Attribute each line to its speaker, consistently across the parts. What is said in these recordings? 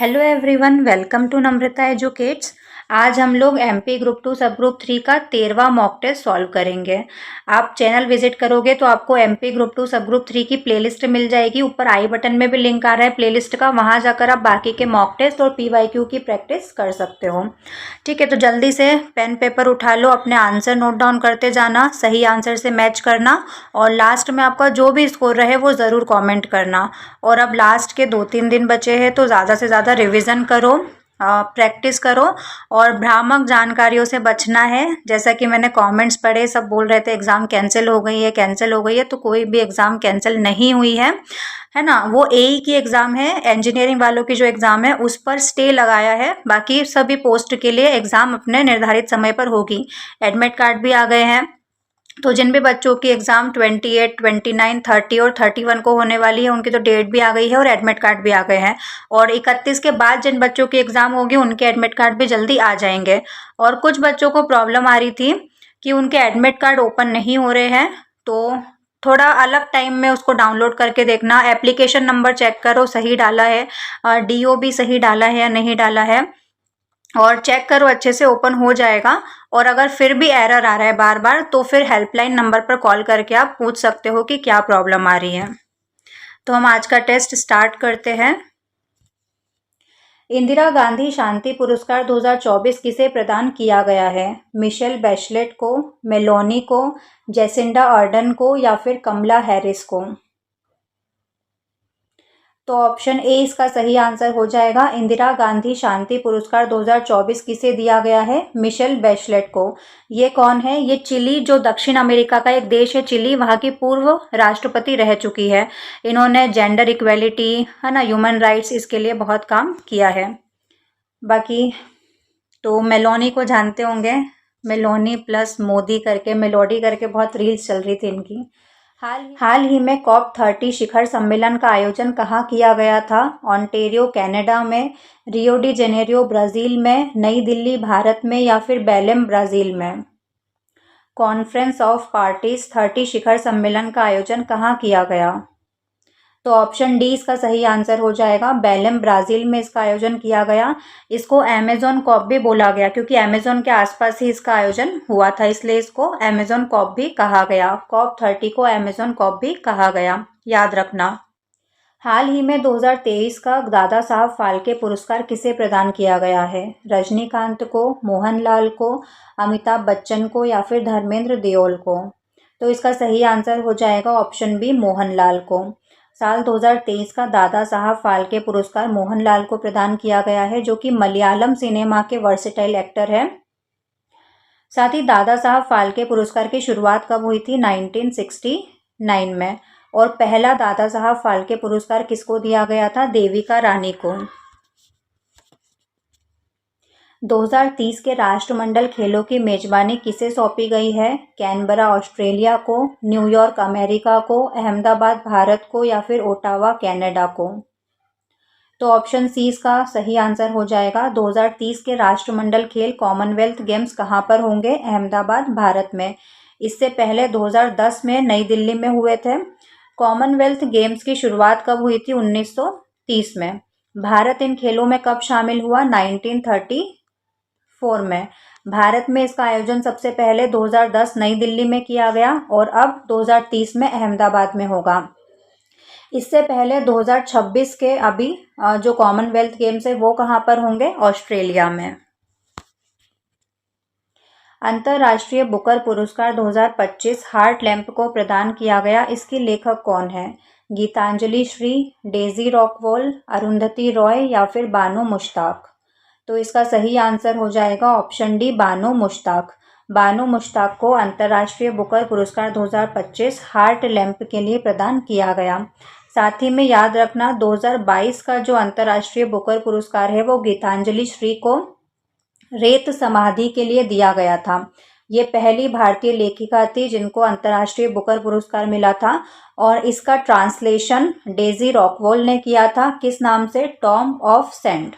Speaker 1: Hello everyone, welcome to Namrata educates. आज हम लोग एमपी ग्रुप 2 सब ग्रुप 3 का 13वां मॉक टेस्ट सॉल्व करेंगे। आप चैनल विजिट करोगे तो आपको एमपी ग्रुप 2 सब ग्रुप 3 की प्लेलिस्ट मिल जाएगी। ऊपर आई बटन में भी लिंक आ रहा है प्लेलिस्ट का, वहां जाकर आप बाकी के मॉक टेस्ट और पीवाईक्यू की प्रैक्टिस कर सकते हो। ठीक है, तो जल्दी से पेन पेपर उठा लो, अपने आंसर नोट डाउन करते जाना, सही आंसर से मैच करना और लास्ट में आपका जो भी स्कोर रहे वो ज़रूर कमेंट करना। और अब लास्ट के 2-3 दिन बचे हैं तो ज़्यादा से ज़्यादा रिवीजन करो, प्रैक्टिस करो और भ्रामक जानकारियों से बचना है। जैसा कि मैंने कमेंट्स पढ़े, सब बोल रहे थे एग्ज़ाम कैंसिल हो गई है, कैंसिल हो गई है। तो कोई भी एग्ज़ाम कैंसिल नहीं हुई है ना। वो एई की एग्ज़ाम है, इंजीनियरिंग वालों की जो एग्ज़ाम है उस पर स्टे लगाया है। बाकी सभी पोस्ट के लिए एग्ज़ाम अपने निर्धारित समय पर होगी। एडमिट कार्ड भी आ गए हैं। तो जिन भी बच्चों की एग्ज़ाम 28, 29, 30 और 31 को होने वाली है उनकी तो डेट भी आ गई है और एडमिट कार्ड भी आ गए हैं। और 31 के बाद जिन बच्चों की एग्ज़ाम होगी उनके एडमिट कार्ड भी जल्दी आ जाएंगे। और कुछ बच्चों को प्रॉब्लम आ रही थी कि उनके एडमिट कार्ड ओपन नहीं हो रहे हैं, तो थोड़ा अलग टाइम में उसको डाउनलोड करके देखना। एप्लीकेशन नंबर चेक करो सही डाला है, डीओ भी सही डाला है या नहीं डाला है, और चेक करो अच्छे से ओपन हो जाएगा। और अगर फिर भी एरर आ रहा है बार बार तो फिर हेल्पलाइन नंबर पर कॉल करके आप पूछ सकते हो कि क्या प्रॉब्लम आ रही है। तो हम आज का टेस्ट स्टार्ट करते हैं। इंदिरा गांधी शांति पुरस्कार 2024 किसे प्रदान किया गया है? मिशेल बैचलेट को, मेलोनी को, जेसिंडा अर्डन को या फिर कमला हैरिस को? तो ऑप्शन ए इसका सही आंसर हो जाएगा। इंदिरा गांधी शांति पुरस्कार 2024 किसे दिया गया है? मिशेल बैचलेट को। ये कौन है? ये चिली, जो दक्षिण अमेरिका का एक देश है चिली, वहाँ की पूर्व राष्ट्रपति रह चुकी है। इन्होंने जेंडर इक्वेलिटी, है ना, ह्यूमन राइट्स, इसके लिए बहुत काम किया है। बाकी तो मेलोनी को जानते होंगे, मेलोनी प्लस मोदी करके, मेलोडी करके बहुत रील्स चल रही थी इनकी। हाल ही में COP30 शिखर सम्मेलन का आयोजन कहाँ किया गया था? ओंटारियो कनाडा में, रियो डी जेनेरियो ब्राज़ील में, नई दिल्ली भारत में या फिर बेलेम ब्राज़ील में? कॉन्फ्रेंस ऑफ पार्टीज 30 शिखर सम्मेलन का आयोजन कहाँ किया गया? तो ऑप्शन डी इसका सही आंसर हो जाएगा। बेलेम ब्राज़ील में इसका आयोजन किया गया। इसको अमेज़न कॉप भी बोला गया क्योंकि अमेज़न के आसपास ही इसका आयोजन हुआ था, इसलिए इसको अमेज़न कॉप भी कहा गया। COP30 को अमेज़न कॉप भी कहा गया, याद रखना। हाल ही में 2023 का दादा साहब फाल्के पुरस्कार किसे प्रदान किया गया है? रजनीकांत को, मोहनलाल को, अमिताभ बच्चन को या फिर धर्मेंद्र देओल को? तो इसका सही आंसर हो जाएगा ऑप्शन बी, मोहनलाल को। साल 2023 का दादा साहब फाल्के पुरस्कार मोहनलाल को प्रदान किया गया है, जो कि मलयालम सिनेमा के वर्सेटाइल एक्टर है। साथ ही दादा साहब फाल्के पुरस्कार की शुरुआत कब हुई थी? 1969 में। और पहला दादा साहब फाल्के पुरस्कार किसको दिया गया था? देविका रानी को। 2030 के राष्ट्रमंडल खेलों की मेजबानी किसे सौंपी गई है? कैनबरा ऑस्ट्रेलिया को, न्यूयॉर्क अमेरिका को, अहमदाबाद भारत को या फिर ओटावा कनाडा को? तो ऑप्शन सी इसका सही आंसर हो जाएगा। 2030 के राष्ट्रमंडल खेल कॉमनवेल्थ गेम्स कहाँ पर होंगे? अहमदाबाद भारत में। इससे पहले 2010 में नई दिल्ली में हुए थे। कॉमनवेल्थ गेम्स की शुरुआत कब हुई थी? 1930 में। भारत इन खेलों में कब शामिल हुआ? 1934 में। भारत में इसका आयोजन सबसे पहले 2010 नई दिल्ली में किया गया और अब 2030 में अहमदाबाद में होगा। इससे पहले 2026 के अभी जो कॉमनवेल्थ गेम्स है वो कहाँ पर होंगे? ऑस्ट्रेलिया में। अंतर्राष्ट्रीय बुकर पुरस्कार 2025 हार्ट लैम्प को प्रदान किया गया। इसकी लेखक कौन है? गीतांजलि श्री, डेजी रॉकवॉल, अरुंधति रॉय या फिर बानो मुश्ताक? तो इसका सही आंसर हो जाएगा ऑप्शन डी, बानो मुश्ताक। बानो मुश्ताक को अंतर्राष्ट्रीय बुकर पुरस्कार 2025 हार्ट लैम्प के लिए प्रदान किया गया। साथ ही में याद रखना 2022 का जो अंतर्राष्ट्रीय बुकर पुरस्कार है वो गीतांजलि श्री को रेत समाधि के लिए दिया गया था। ये पहली भारतीय लेखिका थी जिनको अंतर्राष्ट्रीय बुकर पुरस्कार मिला था और इसका ट्रांसलेशन डेजी रॉकवॉल ने किया था। किस नाम से? Tom of sand.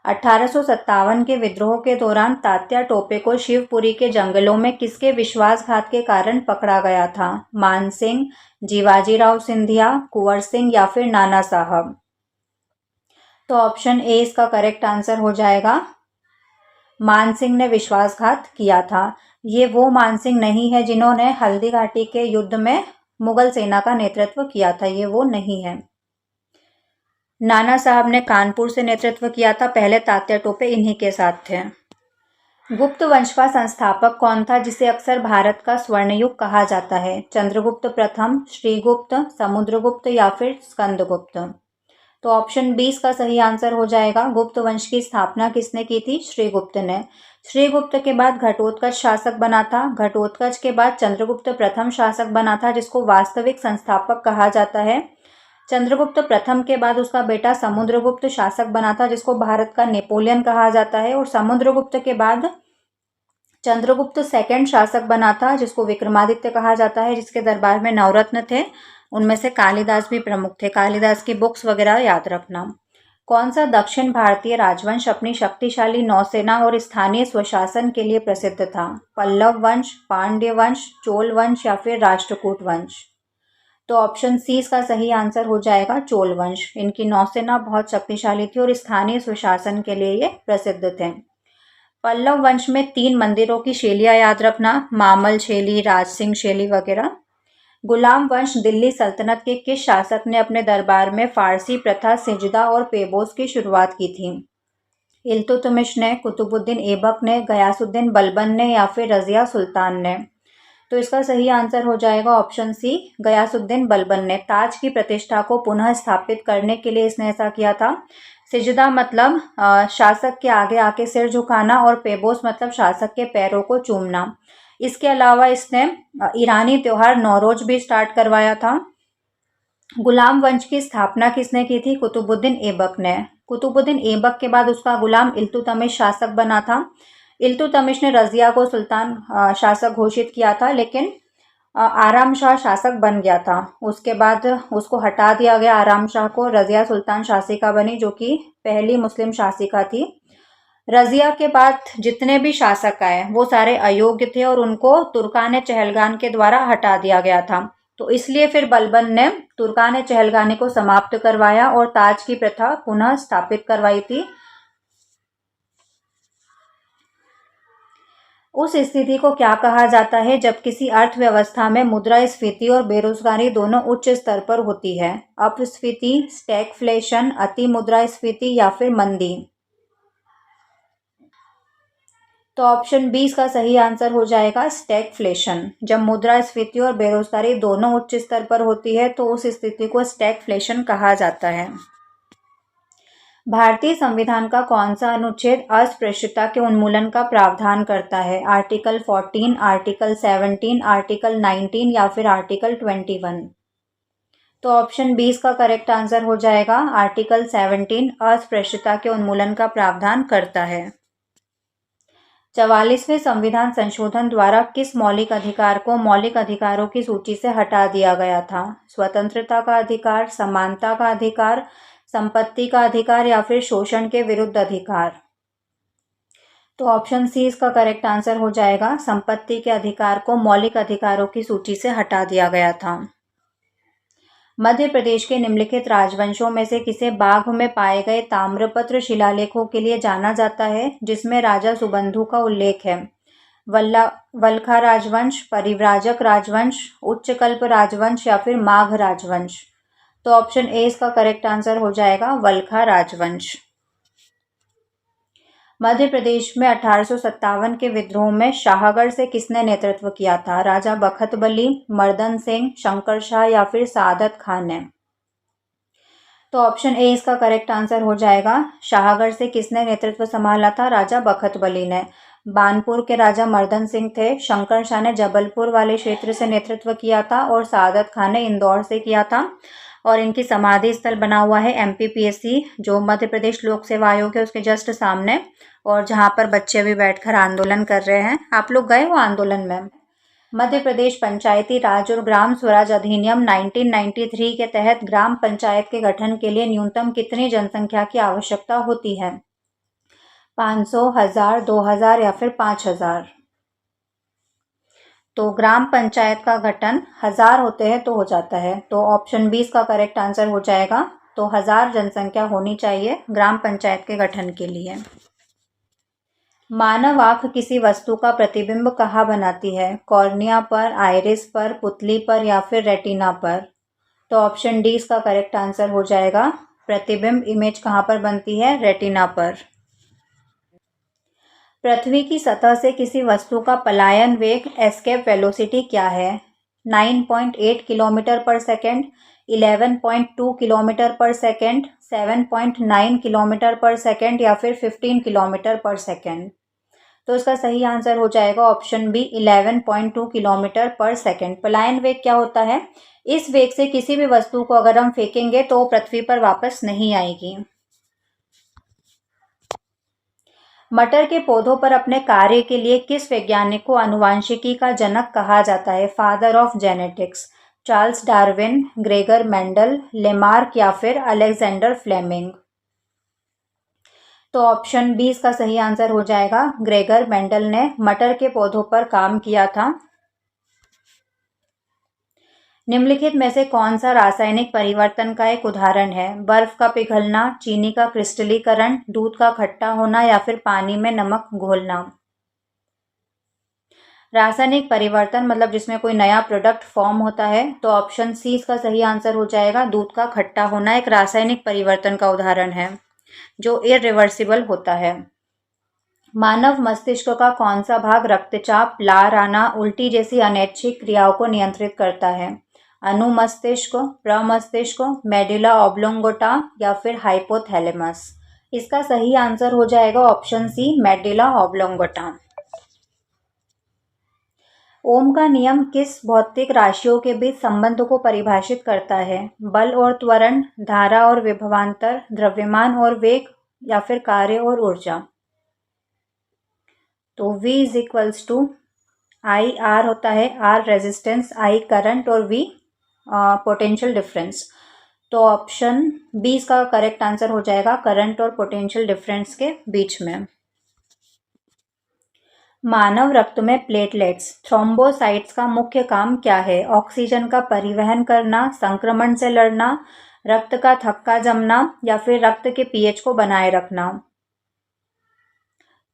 Speaker 1: 1857 के विद्रोह के दौरान तात्या टोपे को शिवपुरी के जंगलों में किसके विश्वासघात के कारण पकड़ा गया था? मानसिंह, जीवाजीराव सिंधिया, कुंवर सिंह या फिर नाना साहब? तो ऑप्शन ए इसका करेक्ट आंसर हो जाएगा। मानसिंह ने विश्वासघात किया था। ये वो मानसिंह नहीं है जिन्होंने हल्दी घाटी के युद्ध में मुगल सेना का नेतृत्व किया था, ये वो नहीं है। नाना साहब ने कानपुर से नेतृत्व किया था, पहले तात्या टोपे इन्हीं के साथ थे। गुप्त वंश का संस्थापक कौन था जिसे अक्सर भारत का स्वर्ण युग कहा जाता है? चंद्रगुप्त प्रथम, श्रीगुप्त, समुद्रगुप्त या फिर स्कंदगुप्त? तो ऑप्शन 20 का सही आंसर हो जाएगा। गुप्त वंश की स्थापना किसने की थी? श्रीगुप्त ने। श्रीगुप्त के बाद घटोत्कच शासक बना था। घटोत्कच के बाद चंद्रगुप्त प्रथम शासक बना था जिसको वास्तविक संस्थापक कहा जाता है। चंद्रगुप्त प्रथम के बाद उसका बेटा समुद्रगुप्त शासक बना था जिसको भारत का नेपोलियन कहा जाता है। और समुद्रगुप्त के बाद चंद्रगुप्त सेकंड शासक बना था जिसको विक्रमादित्य कहा जाता है, जिसके दरबार में नवरत्न थे, उनमें से कालिदास भी प्रमुख थे। कालिदास की बुक्स वगैरह याद रखना। कौन सा दक्षिण भारतीय राजवंश अपनी शक्तिशाली नौसेना और स्थानीय स्वशासन के लिए प्रसिद्ध था? पल्लव वंश, पांड्य वंश, चोल वंश या फिर राष्ट्रकूट वंश? तो ऑप्शन सी इसका सही आंसर हो जाएगा, चोल वंश। इनकी नौसेना बहुत शक्तिशाली थी और स्थानीय स्वशासन के लिए ये प्रसिद्ध थे। पल्लव वंश में 3 मंदिरों की शैलियाँ याद रखना, मामल शैली, राजसिंह शैली वगैरह। गुलाम वंश दिल्ली सल्तनत के किस शासक ने अपने दरबार में फारसी प्रथा, सिजदा और पेबोस की शुरुआत की थी? इल्तुतमिश ने, कुतुबुद्दीन ऐबक ने, गयासुद्दीन बलबन ने या फिर रजिया सुल्तान ने? तो इसका सही आंसर हो जाएगा ऑप्शन सी, गयासुद्दीन बलबन ने। ताज की प्रतिष्ठा को पुनः स्थापित करने के लिए इसने ऐसा किया था। सिजदा मतलब शासक के आगे आके सिर झुकाना और पेबोस मतलब शासक के पैरों को चूमना। इसके अलावा इसने ईरानी त्योहार नौरोज भी स्टार्ट करवाया था। गुलाम वंश की स्थापना किसने की थी? कुतुबुद्दीन ऐबक ने। कुतुबुद्दीन ऐबक के बाद उसका गुलाम इल्तुतमिश शासक बना था। इल्तुतमिश ने रजिया को सुल्तान शासक घोषित किया था, लेकिन आराम शाह शासक बन गया था। उसके बाद उसको हटा दिया गया आराम शाह को, रजिया सुल्तान शासिका बनी जो कि पहली मुस्लिम शासिका थी। रजिया के बाद जितने भी शासक आए वो सारे अयोग्य थे और उनको तुर्कान चहलगान के द्वारा हटा दिया गया था। तो इसलिए फिर बलबन ने तुर्कान चहलगानी को समाप्त करवाया और ताज की प्रथा पुनः स्थापित करवाई थी। उस स्थिति को क्या कहा जाता है जब किसी अर्थव्यवस्था में मुद्रास्फीति और बेरोजगारी दोनों उच्च स्तर पर होती है? अपस्फीति, स्टैगफ्लेशन, अति मुद्रास्फीति या फिर मंदी? तो ऑप्शन 20 का सही आंसर हो जाएगा, स्टैगफ्लेशन। जब मुद्रास्फीति और बेरोजगारी दोनों उच्च स्तर पर होती है तो उस स्थिति को स्टैगफ्लेशन कहा जाता है। भारतीय संविधान का कौन सा अनुच्छेद अस्पृश्यता के उन्मूलन का प्रावधान करता है? आर्टिकल 14, आर्टिकल 17, आर्टिकल 19 या फिर आर्टिकल 21? तो ऑप्शन 20 का करेक्ट आंसर हो जाएगा, आर्टिकल 17 अस्पृश्यता के उन्मूलन का प्रावधान करता है। 44वें संविधान संशोधन द्वारा किस मौलिक अधिकार को मौलिक अधिकारों की सूची से हटा दिया गया था? स्वतंत्रता का अधिकार, समानता का अधिकार, संपत्ति का अधिकार या फिर शोषण के विरुद्ध अधिकार? तो ऑप्शन सी इसका करेक्ट आंसर हो जाएगा, संपत्ति के अधिकार को मौलिक अधिकारों की सूची से हटा दिया गया था। मध्य प्रदेश के निम्नलिखित राजवंशों में से किसे बाघ में पाए गए ताम्रपत्र शिलालेखों के लिए जाना जाता है जिसमें राजा सुबंधु का उल्लेख है? वल्खा राजवंश, परिव्राजक राजवंश, उच्चकल्प राजवंश या फिर माघ राजवंश? तो ऑप्शन ए इसका करेक्ट आंसर हो जाएगा, वल्खा राजवंश। मध्य प्रदेश में 1857 के विद्रोह में शाहगढ़ से किसने नेतृत्व किया था? राजा बखत बली, मर्दन सिंह, शंकर शाह या फिर सादत खान ने? तो ऑप्शन ए इसका करेक्ट आंसर हो जाएगा, शाहगढ़ से किसने नेतृत्व संभाला था? राजा बखत बली ने। बानपुर के राजा मर्दन सिंह थे, शंकर शाह ने जबलपुर वाले क्षेत्र से नेतृत्व किया था और सादत खान ने इंदौर से किया था। और इनकी समाधि स्थल बना हुआ है MPPSC जो मध्य प्रदेश लोक सेवा आयोग है उसके जस्ट सामने, और जहां पर बच्चे अभी बैठकर आंदोलन कर रहे हैं। आप लोग गए हो आंदोलन में? मध्य प्रदेश पंचायती राज और ग्राम स्वराज अधिनियम 1993 के तहत ग्राम पंचायत के गठन के लिए न्यूनतम कितनी जनसंख्या की आवश्यकता होती है? 500, 1000, 2000 या फिर 5000। तो ग्राम पंचायत का गठन 1000 होते हैं तो हो जाता है, तो ऑप्शन 20 का करेक्ट आंसर हो जाएगा। तो 1000 जनसंख्या होनी चाहिए ग्राम पंचायत के गठन के लिए। मानव आँख किसी वस्तु का प्रतिबिंब कहाँ बनाती है? कॉर्निया पर, आइरिस पर, पुतली पर या फिर रेटिना पर? तो ऑप्शन डी इसका करेक्ट आंसर हो जाएगा। प्रतिबिंब इमेज कहाँ पर बनती है? रेटिना पर। पृथ्वी की सतह से किसी वस्तु का पलायन वेग एस्केप वेलोसिटी क्या है? 9.8 किलोमीटर पर सेकेंड, 11.2 किलोमीटर पर सेकेंड, 7.9 किलोमीटर पर सेकेंड या फिर 15 किलोमीटर पर सेकेंड? तो इसका सही आंसर हो जाएगा ऑप्शन बी 11.2 किलोमीटर पर सेकेंड। पलायन वेग क्या होता है? इस वेग से किसी भी वस्तु को अगर हम फेंकेंगे तो पृथ्वी पर वापस नहीं आएगी। मटर के पौधों पर अपने कार्य के लिए किस वैज्ञानिक को आनुवंशिकी का जनक कहा जाता है? Father of genetics? Charles Darwin, Gregor Mendel, Lamarck या फिर अलेक्जेंडर फ्लेमिंग? तो ऑप्शन बी इसका सही आंसर हो जाएगा। ग्रेगर मेंडल ने मटर के पौधों पर काम किया था। निम्नलिखित में से कौन सा रासायनिक परिवर्तन का एक उदाहरण है? बर्फ का पिघलना, चीनी का क्रिस्टलीकरण, दूध का खट्टा होना या फिर पानी में नमक घोलना? रासायनिक परिवर्तन मतलब जिसमें कोई नया प्रोडक्ट फॉर्म होता है, तो ऑप्शन सी इसका सही आंसर हो जाएगा। दूध का खट्टा होना एक रासायनिक परिवर्तन का उदाहरण है जो इरिवर्सिबल होता है। मानव मस्तिष्क का कौन सा भाग रक्तचाप, लार आना, उल्टी जैसी अनैच्छिक क्रियाओं को नियंत्रित करता है? अनुमस्तिष्क, प्रमस्तिष्क, मेडुला ऑब्लोंगोटा या फिर हाइपोथैलेमस? इसका सही आंसर हो जाएगा ऑप्शन सी मेडुला ऑब्लोंगोटा। ओम का नियम किस भौतिक राशियों के बीच संबंध को परिभाषित करता है? बल और त्वरण, धारा और विभवांतर, द्रव्यमान और वेग या फिर कार्य और ऊर्जा? तो V is equals to I R होता है, आर रेजिस्टेंस, आई करंट और V पोटेंशियल डिफरेंस। तो ऑप्शन बी इसका करेक्ट आंसर हो जाएगा, करंट और पोटेंशियल डिफरेंस के बीच में। मानव रक्त में प्लेटलेट्स, थ्रोम्बोसाइट्स का मुख्य काम क्या है? ऑक्सीजन का परिवहन करना, संक्रमण से लड़ना, रक्त का थक्का जमना या फिर रक्त के पीएच को बनाए रखना?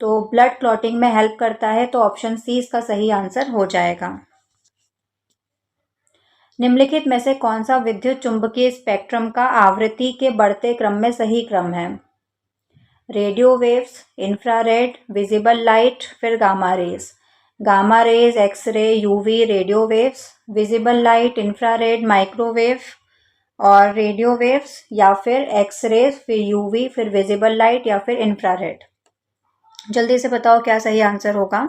Speaker 1: तो ब्लड क्लॉटिंग में हेल्प करता है, तो ऑप्शन सी इसका सही आंसर हो जाएगा। निम्नलिखित में से कौन सा विद्युत चुंबकीय स्पेक्ट्रम का आवृत्ति के बढ़ते क्रम में सही क्रम है? Radio waves, infrared, visible light, फिर gamma rays? Gamma rays, x-ray, UV, radio waves, visible light, infrared, microwave और रेडियो वेव्स या फिर एक्सरे, फिर यूवी, फिर विजिबल लाइट या फिर इंफ्रारेड? जल्दी से बताओ क्या सही आंसर होगा।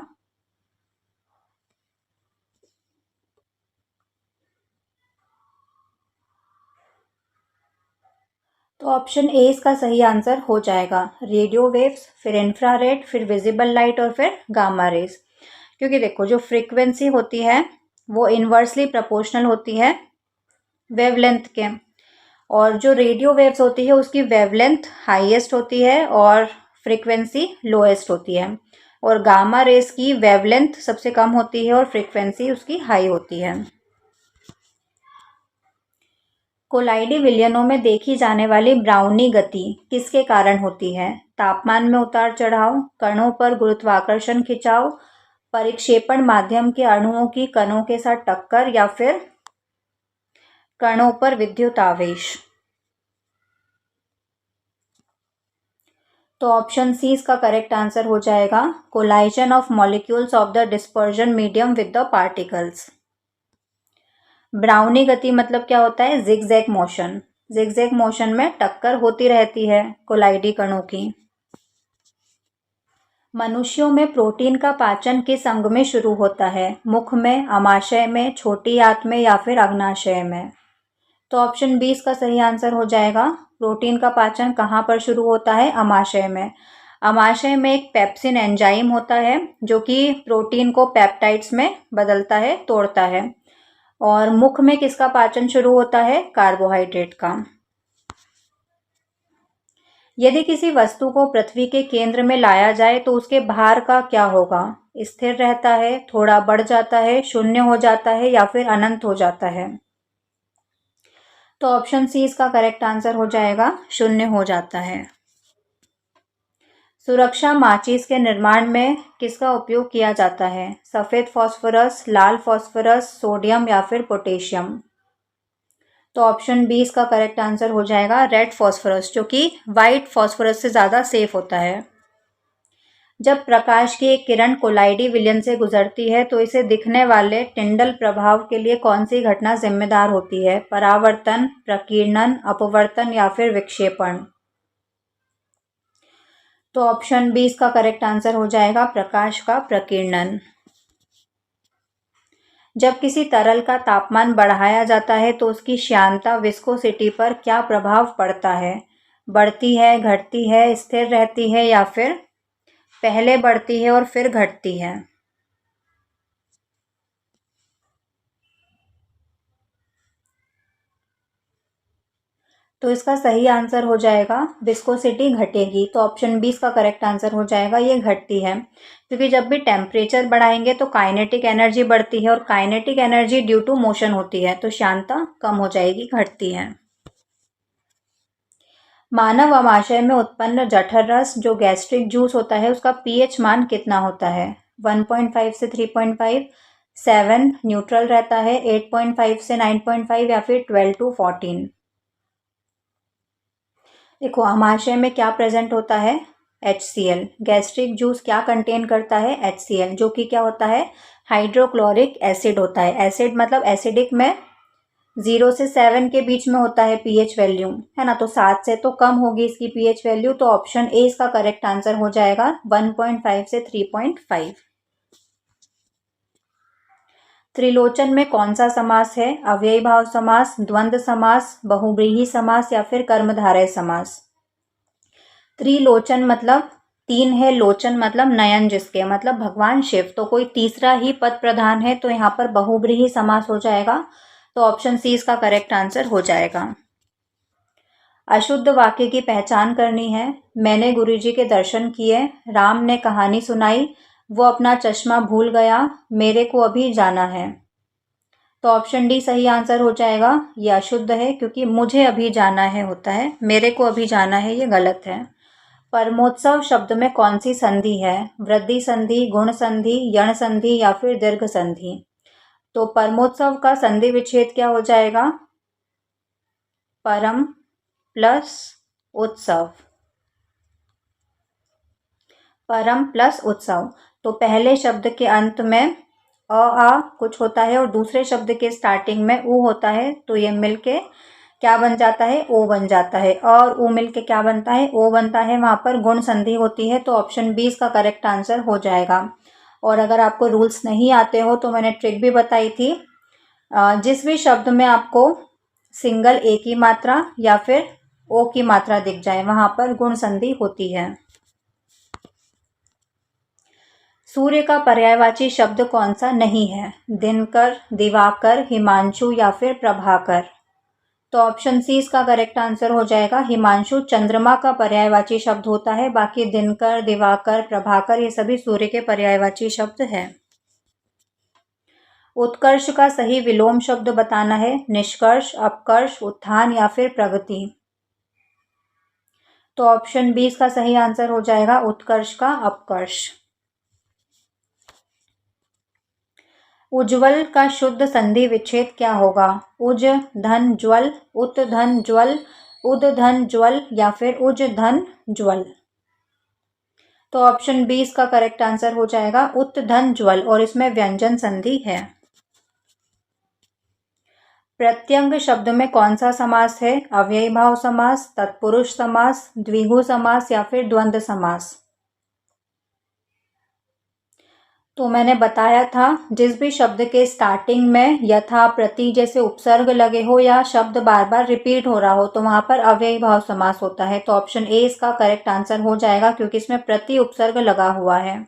Speaker 1: तो ऑप्शन ए इसका सही आंसर हो जाएगा। रेडियो वेव्स, फिर इंफ्रारेड, फिर विजिबल लाइट और फिर गामा रेज। क्योंकि देखो जो फ्रीक्वेंसी होती है वो इन्वर्सली प्रोपोर्शनल होती है वेवलेंथ के, और जो रेडियो वेव्स होती है उसकी वेवलेंथ हाईएस्ट होती है और फ्रीक्वेंसी लोएस्ट होती है, और गामा रेज की वेवलेंथ सबसे कम होती है और फ्रीक्वेंसी उसकी हाई होती है। कोलाइडी विलयनों में देखी जाने वाली ब्राउनी गति किसके कारण होती है? तापमान में उतार चढ़ाव, कणों पर गुरुत्वाकर्षण खिंचाव, परिक्षेपण माध्यम के अणुओं की कणों के साथ टक्कर या फिर कणों पर विद्युत आवेश? तो ऑप्शन सी इसका करेक्ट आंसर हो जाएगा। Collision of molecules of the dispersion medium with the particles. Brownie गति मतलब क्या होता है? Zigzag motion. जिगजैग मोशन में टक्कर होती रहती है कोलाइडी कणों की। मनुष्यों में प्रोटीन का पाचन किस अंग में शुरू होता है? मुख में, आमाशय में, छोटी आंत में या फिर अग्नाशय में? तो ऑप्शन बी इसका सही आंसर हो जाएगा। प्रोटीन का पाचन कहाँ पर शुरू होता है? आमाशय में। आमाशय में एक पेप्सिन एंजाइम होता है जो कि प्रोटीन को पेप्टाइड्स में बदलता है, तोड़ता है। और मुख में किसका पाचन शुरू होता है? कार्बोहाइड्रेट का। यदि किसी वस्तु को पृथ्वी के केंद्र में लाया जाए तो उसके भार का क्या होगा? स्थिर रहता है, थोड़ा बढ़ जाता है, शून्य हो जाता है या फिर अनंत हो जाता है? तो ऑप्शन सी इसका करेक्ट आंसर हो जाएगा, शून्य हो जाता है। सुरक्षा माचिस के निर्माण में किसका उपयोग किया जाता है? सफ़ेद फास्फोरस, लाल फास्फोरस, सोडियम या फिर पोटेशियम? तो ऑप्शन बी इसका करेक्ट आंसर हो जाएगा, रेड फास्फोरस, जो कि वाइट फास्फोरस से ज़्यादा सेफ होता है। जब प्रकाश की एक किरण कोलाइडी विलयन से गुजरती है तो इसे दिखने वाले टिंडल प्रभाव के लिए कौन सी घटना जिम्मेदार होती है? परावर्तन, प्रकीर्णन, अपवर्तन या फिर विक्षेपण? तो ऑप्शन बी इसका करेक्ट आंसर हो जाएगा, प्रकाश का प्रकीर्णन। जब किसी तरल का तापमान बढ़ाया जाता है तो उसकी श्यानता विस्कोसिटी पर क्या प्रभाव पड़ता है? बढ़ती है, घटती है, स्थिर रहती है या फिर पहले बढ़ती है और फिर घटती है? तो इसका सही आंसर हो जाएगा, विस्कोसिटी घटेगी। तो ऑप्शन बी इसका करेक्ट आंसर हो जाएगा, ये घटती है, क्योंकि जब भी टेम्परेचर बढ़ाएंगे तो काइनेटिक एनर्जी बढ़ती है और kinetic energy due to motion होती है, तो श्यानता कम हो जाएगी, घटती है। मानव आमाशय में उत्पन्न जठर रस जो गैस्ट्रिक जूस होता है उसका पीएच मान कितना होता है? 1.5 से 3.5, 7 न्यूट्रल रहता है, 8.5 से 9.5 या फिर 12 to 14? देखो, आमाशय में क्या प्रेजेंट होता है? HCl। गैस्ट्रिक जूस क्या कंटेन करता है? HCl, जो कि क्या होता है? हाइड्रोक्लोरिक एसिड होता है। एसिड मतलब एसिडिक में 0 से 7 के बीच में होता है पीएच वैल्यू, है ना। तो 7 से तो कम होगी इसकी पीएच वैल्यू, तो ऑप्शन ए इसका करेक्ट आंसर हो जाएगा, 1.5 से 3.5। त्रिलोचन में कौन सा समास है? अव्ययी भाव समास, द्वंद्व समास, बहुव्रीहि समास या फिर कर्मधारय समास? त्रिलोचन मतलब तीन है, लोचन मतलब नयन, जिसके मतलब भगवान शिव, तो कोई तीसरा ही पद प्रधान है, तो यहाँ पर बहुव्रीहि समास हो जाएगा। तो ऑप्शन सी इसका करेक्ट आंसर हो जाएगा। अशुद्ध वाक्य की पहचान करनी है। मैंने गुरुजी के दर्शन किए, राम ने कहानी सुनाई, वो अपना चश्मा भूल गया, मेरे को अभी जाना है? तो ऑप्शन डी सही आंसर हो जाएगा, ये अशुद्ध है, क्योंकि मुझे अभी जाना है होता है, मेरे को अभी जाना है ये गलत है। परमोत्सव शब्द में कौन सी संधि है? वृद्धि संधि, गुण संधि, यण संधि या फिर दीर्घ संधि? तो परमोत्सव का संधि विच्छेद क्या हो जाएगा? परम प्लस उत्सव। परम प्लस उत्सव। तो पहले शब्द के अंत में आ कुछ होता है और दूसरे शब्द के स्टार्टिंग में ऊ होता है, तो ये मिलके क्या बन जाता है? ओ बन जाता है, और ऊ मिलके क्या बनता है? ओ बनता है। वहाँ पर गुण संधि होती है, तो ऑप्शन बी इसका करेक्ट आंसर हो जाएगा। और अगर आपको रूल्स नहीं आते हो तो मैंने ट्रिक भी बताई थी, जिस भी शब्द में आपको सिंगल ए की मात्रा या फिर ओ की मात्रा दिख जाए वहाँ पर गुण संधि होती है। सूर्य का पर्यायवाची शब्द कौन सा नहीं है? दिनकर, दिवाकर, हिमांशु या फिर प्रभाकर? तो ऑप्शन सी इसका करेक्ट आंसर हो जाएगा, हिमांशु चंद्रमा का पर्यायवाची शब्द होता है, बाकी दिनकर, दिवाकर, प्रभाकर ये सभी सूर्य के पर्यायवाची शब्द है। उत्कर्ष का सही विलोम शब्द बताना है। निष्कर्ष, अपकर्ष, उत्थान या फिर प्रगति? तो ऑप्शन बी इसका सही आंसर हो जाएगा, उत्कर्ष का अपकर्ष। उज्ज्वल का शुद्ध संधि विच्छेद क्या होगा? उज धन ज्वल, उत धन ज्वल, उद धन ज्वल या फिर उज धन ज्वल? तो ऑप्शन बी इसका करेक्ट आंसर हो जाएगा, उत धन ज्वल, और इसमें व्यंजन संधि है। प्रत्यंग शब्द में कौन सा समास है? अव्ययी भाव समास, तत्पुरुष समास, द्विगु समास या फिर द्वंद्व समास? तो मैंने बताया था, जिस भी शब्द के स्टार्टिंग में यथा, प्रति जैसे उपसर्ग लगे हो या शब्द बार बार रिपीट हो रहा हो तो वहां पर अव्ययी भाव समास होता है। तो ऑप्शन ए इसका करेक्ट आंसर हो जाएगा, क्योंकि इसमें प्रति उपसर्ग लगा हुआ है।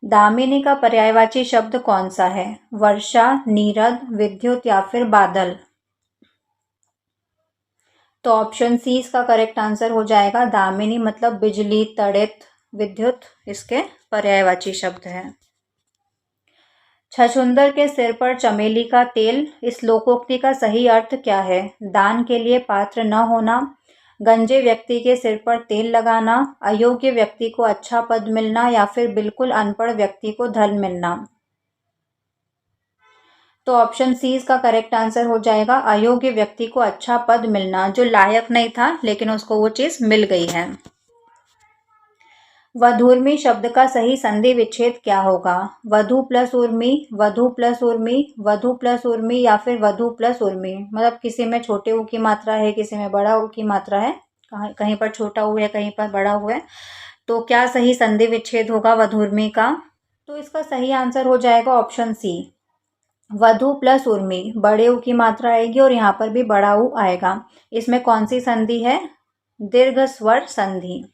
Speaker 1: दामिनी का पर्यायवाची शब्द कौन सा है? वर्षा, नीरद, विद्युत या फिर बादल? तो ऑप्शन सी इसका करेक्ट आंसर हो जाएगा। दामिनी मतलब बिजली, तड़ित, विद्युत इसके पर्यायवाची शब्द है। छछूंदर के सिर पर चमेली का तेल, इस लोकोक्ति का सही अर्थ क्या है? दान के लिए पात्र न होना, गंजे व्यक्ति के सिर पर तेल लगाना, अयोग्य व्यक्ति को अच्छा पद मिलना या फिर बिल्कुल अनपढ़ व्यक्ति को धन मिलना। तो ऑप्शन सी इसका करेक्ट आंसर हो जाएगा। अयोग्य व्यक्ति को अच्छा पद मिलना, जो लायक नहीं था लेकिन उसको वो चीज मिल गई है। वधूर्मी शब्द का सही संधि विच्छेद क्या होगा? वधु प्लस उर्मी, वधु प्लस उर्मी, वधु प्लस उर्मी या फिर वधु प्लस उर्मी। मतलब किसी में छोटे ऊ की मात्रा है, किसी में बड़ा ऊ की मात्रा है, कहीं पर छोटा ऊ है, कहीं पर बड़ा ऊ है। तो क्या सही संधि विच्छेद होगा वधूर्मी का? तो इसका सही आंसर हो जाएगा ऑप्शन सी, वधु प्लस उर्मी। बड़े ऊ की मात्रा आएगी और यहाँ पर भी बड़ा ऊ आएगा। इसमें कौन सी संधि है? दीर्घ स्वर संधि।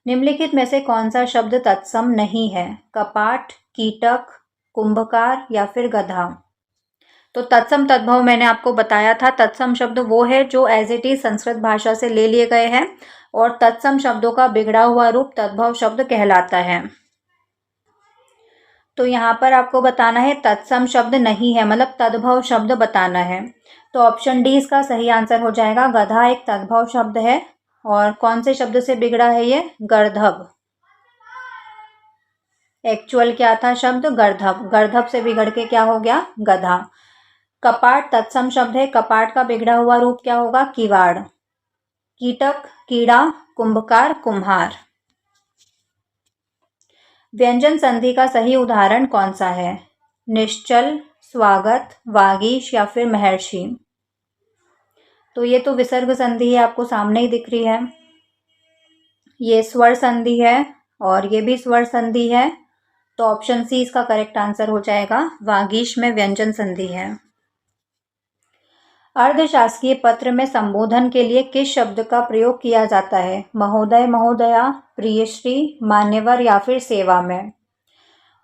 Speaker 1: निम्नलिखित में से कौन सा शब्द तत्सम नहीं है? कपाट, कीटक, कुंभकार या फिर गधा। तो तत्सम तद्भव मैंने आपको बताया था। तत्सम शब्द वो है जो एज इट इज संस्कृत भाषा से ले लिए गए हैं और तत्सम शब्दों का बिगड़ा हुआ रूप तद्भव शब्द कहलाता है। तो यहाँ पर आपको बताना है तत्सम शब्द नहीं है, मतलब तद्भव शब्द बताना है। तो ऑप्शन डी इसका सही आंसर हो जाएगा। गधा एक तद्भव शब्द है। और कौन से शब्द से बिगड़ा है ये? गर्धव। एक्चुअल क्या था शब्द? गर्धव। गर्धव से बिगड़ के क्या हो गया? गधा। कपाट तत्सम शब्द है। कपाट का बिगड़ा हुआ रूप क्या होगा? किवाड़। कीटक कीड़ा, कुंभकार कुम्हार। व्यंजन संधि का सही उदाहरण कौन सा है? निश्चल, स्वागत, वागीश या फिर महर्षि। तो ये तो विसर्ग संधि है, आपको सामने ही दिख रही है। ये स्वर संधि है और ये भी स्वर संधि है। तो ऑप्शन सी इसका करेक्ट आंसर हो जाएगा। वागीश में व्यंजन संधि है। अर्धशासकीय पत्र में संबोधन के लिए किस शब्द का प्रयोग किया जाता है? महोदय, महोदया, प्रियश्री, मान्यवर या फिर सेवा में।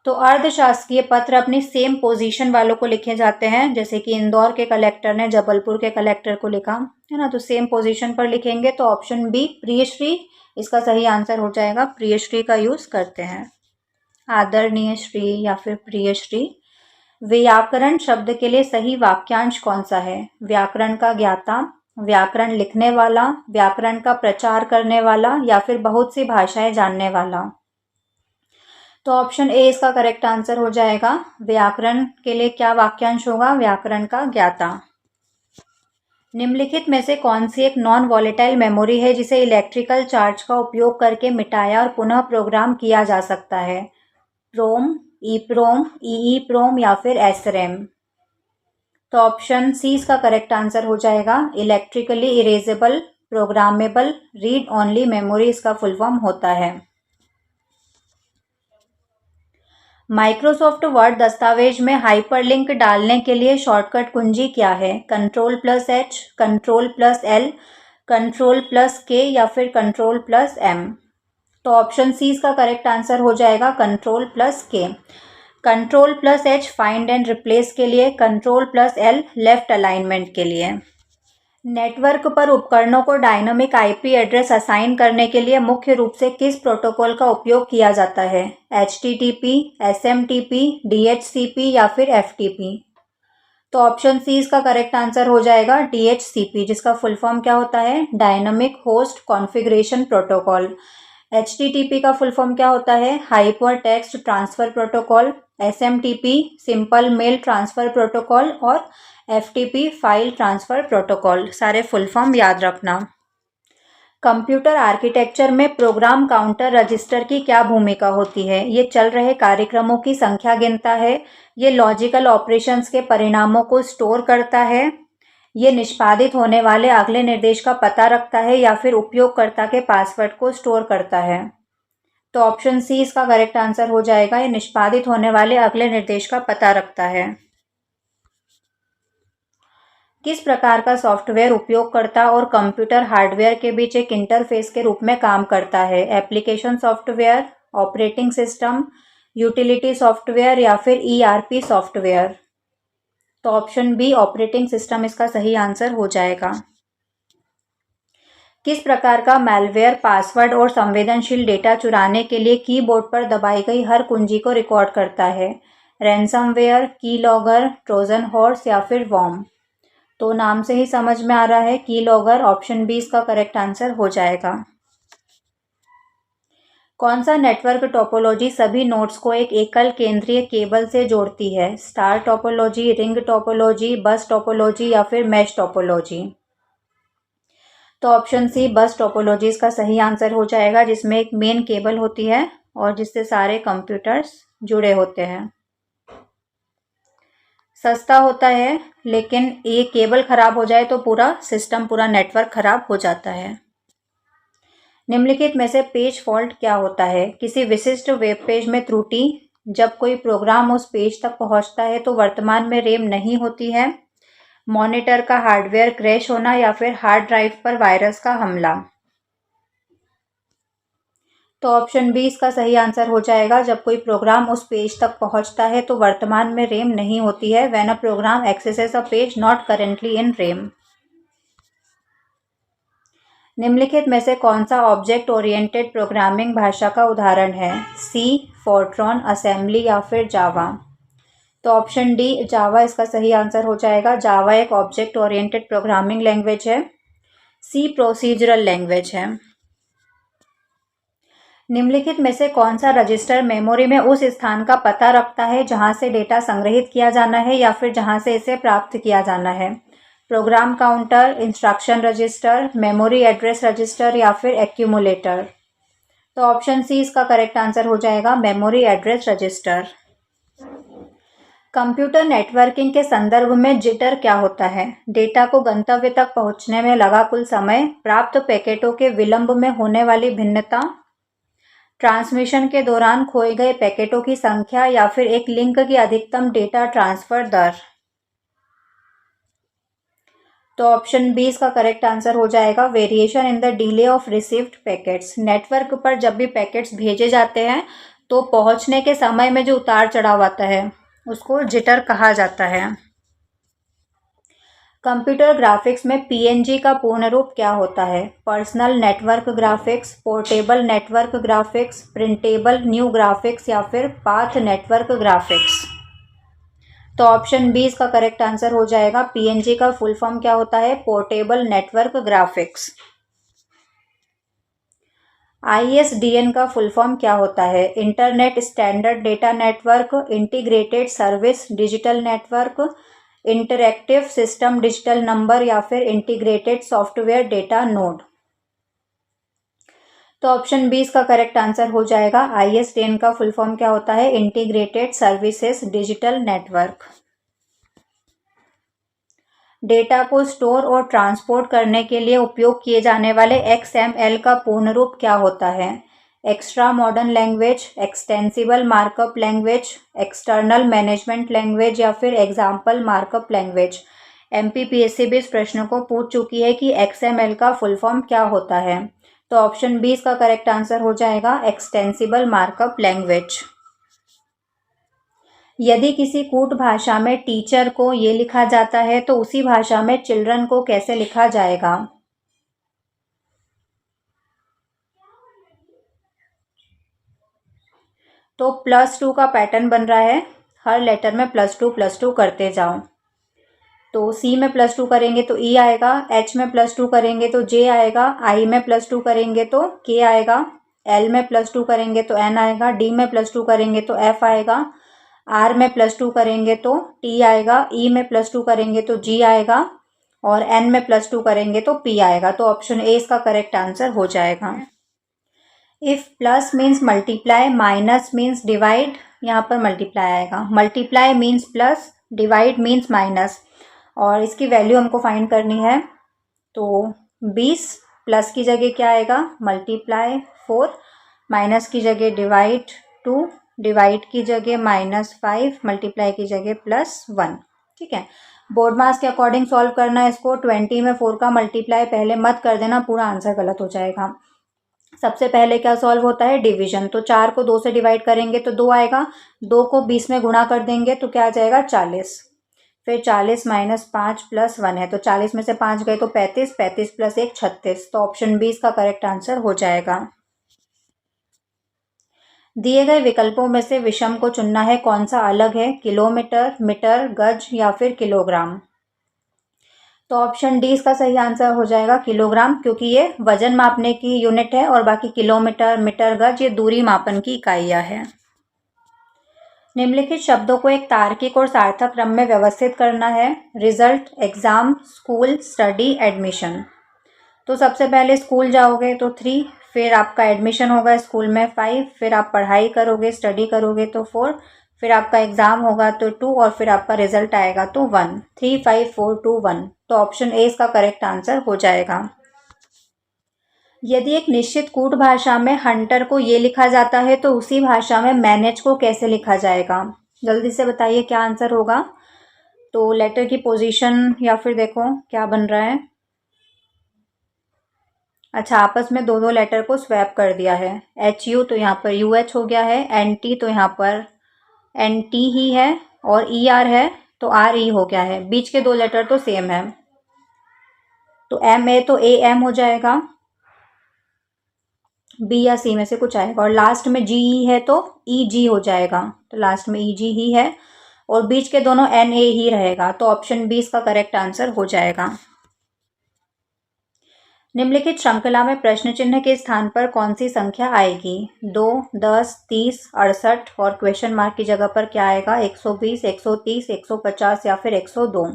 Speaker 1: तो अर्धशासकीय पत्र अपनी सेम पोजीशन वालों को लिखे जाते हैं, जैसे कि इंदौर के कलेक्टर ने जबलपुर के कलेक्टर को लिखा है ना, तो सेम पोजीशन पर लिखेंगे। तो ऑप्शन बी प्रियश्री इसका सही आंसर हो जाएगा। प्रियश्री का यूज करते हैं, आदरणीय श्री या फिर प्रियश्री। व्याकरण शब्द के लिए सही वाक्यांश कौन सा है? व्याकरण का ज्ञाता, व्याकरण लिखने वाला, व्याकरण का प्रचार करने वाला या फिर बहुत सी भाषाएं जानने वाला। तो ऑप्शन ए इसका करेक्ट आंसर हो जाएगा। व्याकरण के लिए क्या वाक्यांश होगा? व्याकरण का ज्ञाता। निम्नलिखित में से कौन सी एक नॉन वॉलेटाइल मेमोरी है जिसे इलेक्ट्रिकल चार्ज का उपयोग करके मिटाया और पुनः प्रोग्राम किया जा सकता है? प्रोम, ईप्रोम, ईईप्रोम या फिर एसरैम। तो ऑप्शन सी इसका करेक्ट आंसर हो जाएगा। Electrically erasable programmable read only memory इसका फुल फॉर्म होता है। माइक्रोसॉफ्ट वर्ड दस्तावेज में हाइपरलिंक डालने के लिए शॉर्टकट कुंजी क्या है? Ctrl+H, Ctrl+L, Ctrl+K या फिर Ctrl+M। तो ऑप्शन सी इसका करेक्ट आंसर हो जाएगा। Ctrl+K। Ctrl+H find and replace के लिए, Ctrl+L लेफ्ट अलाइनमेंट के लिए। नेटवर्क पर उपकरणों को डायनामिक आईपी एड्रेस असाइन करने के लिए मुख्य रूप से किस प्रोटोकॉल का उपयोग किया जाता है? HTTP, SMTP, DHCP या फिर FTP। तो ऑप्शन सी इसका करेक्ट आंसर हो जाएगा। DHCP, जिसका फुल फॉर्म क्या होता है? Dynamic host configuration protocol. HTTP का फुल फॉर्म क्या होता है? Hyper text transfer protocol. SMTP simple mail transfer protocol और FTP फाइल ट्रांसफर प्रोटोकॉल। सारे फुल फॉर्म याद रखना। कंप्यूटर आर्किटेक्चर में प्रोग्राम काउंटर रजिस्टर की क्या भूमिका होती है? ये चल रहे कार्यक्रमों की संख्या गिनता है, ये लॉजिकल ऑपरेशंस के परिणामों को स्टोर करता है, ये निष्पादित होने वाले अगले निर्देश का पता रखता है या फिर उपयोगकर्ता के पासवर्ड को स्टोर करता है। तो ऑप्शन सी इसका करेक्ट आंसर हो जाएगा। ये निष्पादित होने वाले अगले निर्देश का पता रखता है। किस प्रकार का सॉफ्टवेयर उपयोगकर्ता और कंप्यूटर हार्डवेयर के बीच एक इंटरफेस के रूप में काम करता है? Application software, operating system, utility software या फिर ERP सॉफ्टवेयर। तो ऑप्शन बी ऑपरेटिंग सिस्टम इसका सही आंसर हो जाएगा। किस प्रकार का मैलवेयर पासवर्ड और संवेदनशील डेटा चुराने के लिए कीबोर्ड पर दबाई गई हर कुंजी को रिकॉर्ड करता है? रैनसमवेयर, कीलॉगर, ट्रोजन हॉर्स या फिर वॉर्म? तो नाम से ही समझ में आ रहा है कीलॉगर, ऑप्शन बी इसका करेक्ट आंसर हो जाएगा। कौन सा नेटवर्क टोपोलॉजी सभी नोड्स को एक एकल केंद्रीय केबल से जोड़ती है? स्टार टोपोलॉजी, रिंग टोपोलॉजी, बस टोपोलॉजी या फिर मैश टोपोलॉजी? तो ऑप्शन सी बस टोपोलॉजी इसका सही आंसर हो जाएगा, जिसमें एक मेन केबल होती है और जिससे सारे कंप्यूटर्स जुड़े होते हैं। सस्ता होता है, लेकिन ये केबल खराब हो जाए तो पूरा सिस्टम, पूरा नेटवर्क खराब हो जाता है। निम्नलिखित में से पेज फॉल्ट क्या होता है? किसी विशिष्ट वेब पेज में त्रुटि, जब कोई प्रोग्राम उस पेज तक पहुंचता है तो वर्तमान में रैम नहीं होती है, मॉनिटर का हार्डवेयर क्रैश होना या फिर हार्ड ड्राइव पर वायरस का हमला? तो ऑप्शन बी इसका सही आंसर हो जाएगा। जब कोई प्रोग्राम उस पेज तक पहुंचता है तो वर्तमान में रैम नहीं होती है, when a program accesses a page not currently in RAM. निम्नलिखित में से कौन सा ऑब्जेक्ट ओरिएंटेड प्रोग्रामिंग भाषा का उदाहरण है? सी, फोर्ट्रॉन, असेंबली या फिर जावा? तो ऑप्शन डी जावा इसका सही आंसर हो जाएगा। जावा एक ऑब्जेक्ट ओरिएंटेड प्रोग्रामिंग लैंग्वेज है। सी प्रोसीजरल लैंग्वेज है। निम्नलिखित में से कौन सा रजिस्टर मेमोरी में उस स्थान का पता रखता है जहां से डेटा संग्रहित किया जाना है या फिर जहां से इसे प्राप्त किया जाना है? Program counter, instruction register, memory address register या फिर एक्यूमुलेटर? तो ऑप्शन सी इसका करेक्ट आंसर हो जाएगा, memory address register. Computer networking के संदर्भ में जिटर क्या होता है? डेटा को गंतव्य तक पहुंचने में लगा कुल समय, प्राप्त पैकेटों के विलंब में होने वाली भिन्नता, ट्रांसमिशन के दौरान खोए गए पैकेटों की संख्या या फिर एक लिंक की अधिकतम डेटा ट्रांसफर दर? तो ऑप्शन बी इसका करेक्ट आंसर हो जाएगा, variation in the delay of received packets. Network पर जब भी पैकेट्स भेजे जाते हैं तो पहुंचने के समय में जो उतार चढ़ाव आता है उसको जिटर कहा जाता है। कंप्यूटर ग्राफिक्स में पीएनजी का पूर्ण रूप क्या होता है? Personal network graphics, portable network graphics, printable new graphics या फिर पाथ नेटवर्क ग्राफिक्स? तो ऑप्शन बी इसका करेक्ट आंसर हो जाएगा। पीएनजी का फुल फॉर्म क्या होता है? Portable network graphics. आईएसडीएन का फुल फॉर्म क्या होता है? Internet standard data network, integrated service digital network, interactive system digital number या फिर इंटीग्रेटेड सॉफ्टवेयर डेटा नोड? तो ऑप्शन बी इसका करेक्ट आंसर हो जाएगा। आईएसडीएन का फुल फॉर्म क्या होता है? Integrated services digital network. Data को स्टोर और ट्रांसपोर्ट करने के लिए उपयोग किए जाने वाले एक्सएमएल का पूर्ण रूप क्या होता है? Extra modern language, extensible markup language, external management language या फिर एग्जाम्पल मार्कअप लैंग्वेज? एमपीपीएससी भी इस प्रश्न को पूछ चुकी है कि एक्सएमएल का फुल फॉर्म क्या होता है। तो ऑप्शन बी इसका करेक्ट आंसर हो जाएगा, एक्सटेंसिबल मार्कअप लैंग्वेज। यदि किसी कूट भाषा में टीचर को ये लिखा जाता है तो उसी भाषा में चिल्ड्रन को कैसे लिखा जाएगा? तो +2 का पैटर्न बन रहा है, हर लेटर में +2 करते जाओ। तो सी में +2 करेंगे तो ई आएगा, एच में +2 करेंगे तो जे आएगा, आई में +2 करेंगे तो के आएगा, एल में +2 करेंगे तो एन आएगा, डी में +2 करेंगे तो एफ आएगा, आर में +2 करेंगे तो टी आएगा, ई में +2 करेंगे तो जी आएगा और एन में +2 करेंगे तो पी आएगा। तो ऑप्शन ए इसका करेक्ट आंसर हो जाएगा। If plus means multiply, minus means divide, यहाँ पर मल्टीप्लाई आएगा। Multiply means plus, divide means minus, और इसकी वैल्यू हमको फाइंड करनी है। तो 20 प्लस की जगह क्या आएगा? मल्टीप्लाई 4, माइनस की जगह डिवाइड 2, डिवाइड की जगह -5, मल्टीप्लाई की जगह +1। ठीक है, बोर्ड मास के अकॉर्डिंग सॉल्व करना है इसको। 20 में 4 का मल्टीप्लाई पहले मत कर देना, पूरा आंसर गलत हो जाएगा। सबसे पहले क्या सॉल्व होता है? डिवीजन। तो 4 को 2 से डिवाइड करेंगे तो 2 आएगा, 2 को 20 में गुणा कर देंगे तो क्या आ जाएगा? 40। फिर 40 माइनस 5 प्लस 1 है, तो 40 में से 5 गए तो 35, 35 प्लस 1 36। तो ऑप्शन बी इसका करेक्ट आंसर हो जाएगा। दिए गए विकल्पों में से विषम को चुनना है, कौन सा अलग है, किलोमीटर, मीटर, गज या फिर किलोग्राम। तो ऑप्शन डी इसका सही आंसर हो जाएगा, किलोग्राम, क्योंकि ये वजन मापने की यूनिट है और बाकी किलोमीटर, मीटर, गज ये दूरी मापन की इकाइयां हैं। निम्नलिखित शब्दों को एक तार्किक और सार्थक क्रम में व्यवस्थित करना है। Result, exam, school, study, admission. तो सबसे पहले स्कूल जाओगे तो 3, फिर आपका एडमिशन होगा स्कूल में 5, फिर आप पढ़ाई करोगे, स्टडी करोगे तो 4, फिर आपका एग्जाम होगा तो 2 और फिर आपका रिजल्ट आएगा तो 1। 3, 5, 4, 2, 1। तो ऑप्शन ए इसका करेक्ट आंसर हो जाएगा। यदि एक निश्चित कूट भाषा में हंटर को ये लिखा जाता है तो उसी भाषा में मैनेज को कैसे लिखा जाएगा? जल्दी से बताइए क्या आंसर होगा। तो लेटर की पोजीशन या फिर देखो क्या बन रहा है। अच्छा, आपस में दो दो लेटर को स्वैप कर दिया है। HU तो यहाँ पर UH हो गया है, NT तो यहाँ पर NT ही है और ER है तो RE हो गया है। बीच के दो लेटर तो सेम है, तो MA तो AM हो जाएगा, B या C में से कुछ आएगा, और लास्ट में GE है तो EG हो जाएगा, तो लास्ट में EG ही है और बीच के दोनों NA ही रहेगा। तो ऑप्शन बी इसका करेक्ट आंसर हो जाएगा। निम्नलिखित श्रृंखला में प्रश्न चिन्ह के स्थान पर कौन सी संख्या आएगी? 2, 10, 30, 68 और क्वेश्चन मार्क की जगह पर क्या आएगा? 120, 130, 150 या फिर 102।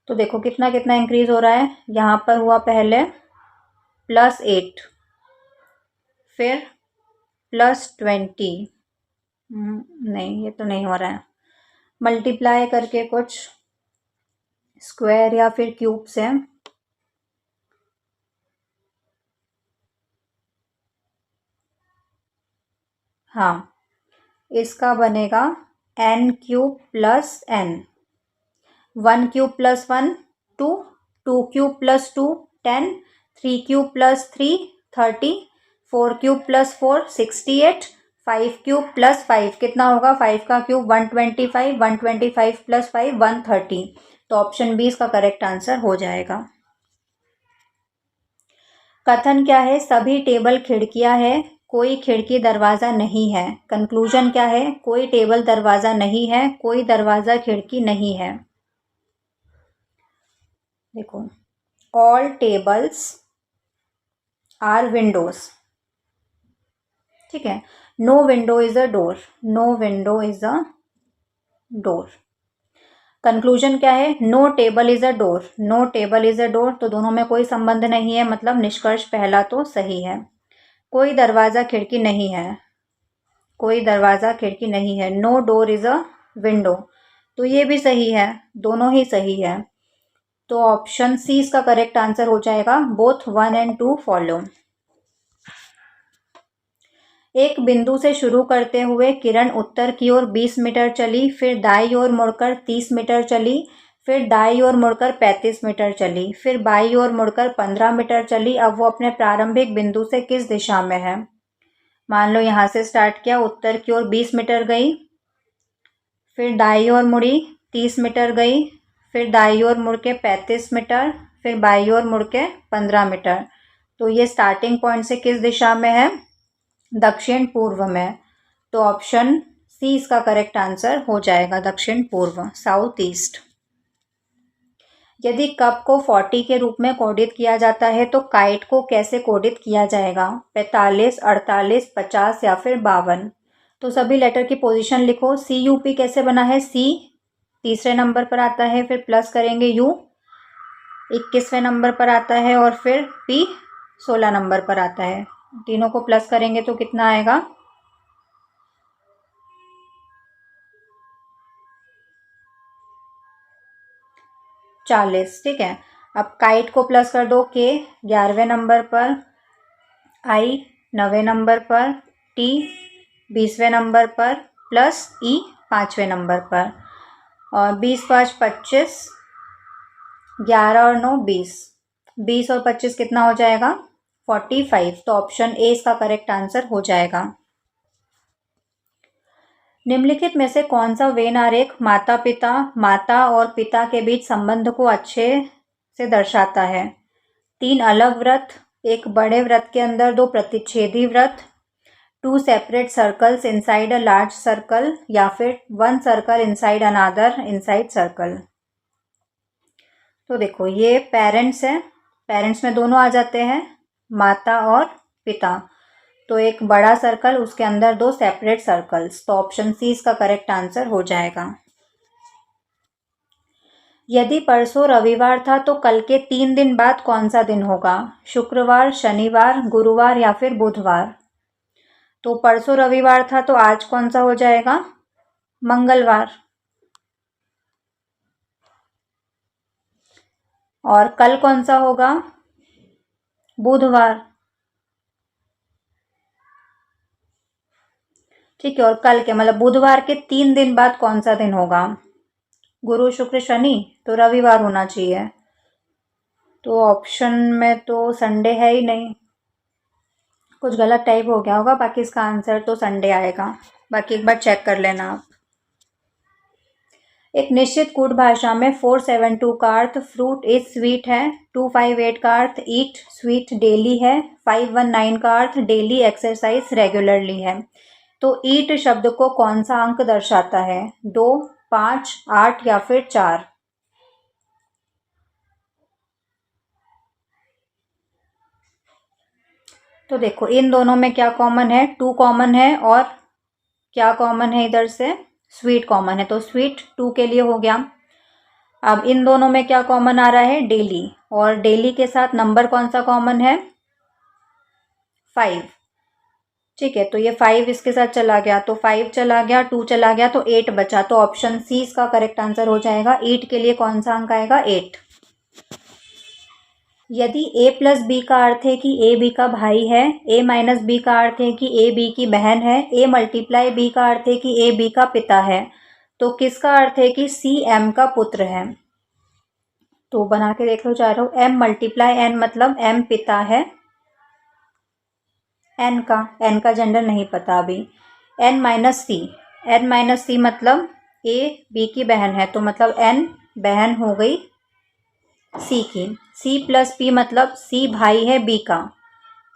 Speaker 1: तो देखो कितना कितना इंक्रीज हो रहा है। यहाँ पर हुआ पहले +8, फिर +20, नहीं ये तो नहीं हो रहा है। मल्टीप्लाई करके कुछ स्क्वायर या फिर क्यूब से, हाँ इसका बनेगा n³ + n। 1³ + 1 2, 2³ + 2 10, 3³ + 3 30, 4³ + 4 68, 5³ + 5 कितना होगा? 5 का क्यूब 125, 125 + 5 130। तो ऑप्शन बी इसका करेक्ट आंसर हो जाएगा। कथन क्या है? सभी टेबल खिड़कियां है, कोई खिड़की दरवाजा नहीं है। कंक्लूजन क्या है? कोई टेबल दरवाजा नहीं है, कोई दरवाजा खिड़की नहीं है। देखो, ऑल टेबल्स आर विंडोज, ठीक है। No window is a door, no window is a door. Conclusion क्या है? No table is a door, no table is a door. तो दोनों में कोई संबंध नहीं है, मतलब निष्कर्ष पहला तो सही है। कोई दरवाजा खिड़की नहीं है, कोई दरवाजा खिड़की नहीं है। No door is a window, तो ये भी सही है, दोनों ही सही है। तो ऑप्शन सी इसका करेक्ट आंसर हो जाएगा। Both 1 and 2 follow. एक बिंदु से शुरू करते हुए किरण उत्तर की ओर 20 मीटर चली, फिर दाईं ओर मुड़कर 30 मीटर चली, फिर दाईं ओर मुड़कर 35 मीटर चली, फिर बाईं ओर मुड़कर 15 मीटर चली। अब वो अपने प्रारंभिक बिंदु से किस दिशा में है? मान लो यहाँ से स्टार्ट किया, उत्तर की ओर 20 मीटर गई, फिर दाईं ओर मुड़ी 30 मीटर गई, फिर दाईं ओर मुड़ के 35 मीटर, फिर बाईं ओर मुड़ के 15 मीटर। तो ये स्टार्टिंग पॉइंट से किस दिशा में है? दक्षिण पूर्व में। तो ऑप्शन सी इसका करेक्ट आंसर हो जाएगा, दक्षिण पूर्व, साउथ ईस्ट। यदि कप को 40 के रूप में कोडित किया जाता है तो काइट को कैसे कोडित किया जाएगा? 45, 48, 50 या फिर 52। तो सभी लेटर की पोजीशन लिखो। CUP कैसे बना है? C तीसरे नंबर पर आता है, फिर प्लस करेंगे U 21वें नंबर पर आता है और फिर P 16 नंबर पर आता है। तीनों को प्लस करेंगे तो कितना आएगा? 40, ठीक है। अब काइट को प्लस कर दो। K 11वें नंबर पर, I 9वें नंबर पर, T 20वें नंबर पर, प्लस E 5वें नंबर पर। और 20 5 25, 11 और 9 20, 20 और 25 कितना हो जाएगा? 45। तो ऑप्शन ए इसका करेक्ट आंसर हो जाएगा। निम्नलिखित में से कौन सा वेन आरेख माता और पिता के बीच संबंध को अच्छे से दर्शाता है? 3 अलग व्रत, एक बड़े व्रत के अंदर 2 प्रतिच्छेदी व्रत, 2 separate circles inside a large circle, या फिर 1 सर्कल इनसाइड अनादर इनसाइड सर्कल। तो देखो ये पेरेंट्स है, पेरेंट्स में दोनों आ जाते हैं, माता और पिता। तो एक बड़ा सर्कल, उसके अंदर 2 सेपरेट सर्कल्स। तो ऑप्शन सी इसका करेक्ट आंसर हो जाएगा। यदि परसों रविवार था तो कल के 3 दिन बाद कौन सा दिन होगा? शुक्रवार, शनिवार, गुरुवार या फिर बुधवार? तो परसों रविवार था तो आज कौन सा हो जाएगा? मंगलवार। और कल कौन सा होगा? बुधवार। ठीक है, और कल के मतलब बुधवार के 3 दिन बाद कौन सा दिन होगा? गुरु, शुक्र, शनि, तो रविवार होना चाहिए। तो ऑप्शन में तो संडे है ही नहीं, कुछ गलत टाइप हो गया होगा। बाकी इसका आंसर तो संडे आएगा। बाकी एक बार चेक कर लेना आप। एक निश्चित कूट भाषा में 472 का अर्थ फ्रूट इज स्वीट है, 258 का अर्थ ईट स्वीट डेली है, 519 का अर्थ डेली एक्सरसाइज रेगुलरली है। तो ईट शब्द को कौन सा अंक दर्शाता है? 2, 5, 8 या फिर 4? तो देखो इन दोनों में क्या कॉमन है? 2 कॉमन है, और क्या कॉमन है इधर से? स्वीट कॉमन है। तो स्वीट 2 के लिए हो गया। अब इन दोनों में क्या कॉमन आ रहा है? डेली, और डेली के साथ नंबर कौन सा कॉमन है? 5। ठीक है, तो ये 5 इसके साथ चला गया, तो 5 चला गया, 2 चला गया, तो 8 बचा। तो ऑप्शन सी इसका करेक्ट आंसर हो जाएगा। 8 के लिए कौन सा अंक आएगा? 8। यदि a प्लस बी का अर्थ है कि a b का भाई है, a माइनस बी का अर्थ है कि a b की बहन है, a मल्टीप्लाई b का अर्थ है कि a b का पिता है, तो किसका अर्थ है कि c m का पुत्र है? तो बना के देख लो चारों। m मल्टीप्लाई n मतलब m पिता है, n का जेंडर नहीं पता अभी। n माइनस सी मतलब a b की बहन है, तो मतलब n बहन हो गई सी की। सी प्लस पी मतलब सी भाई है बी का,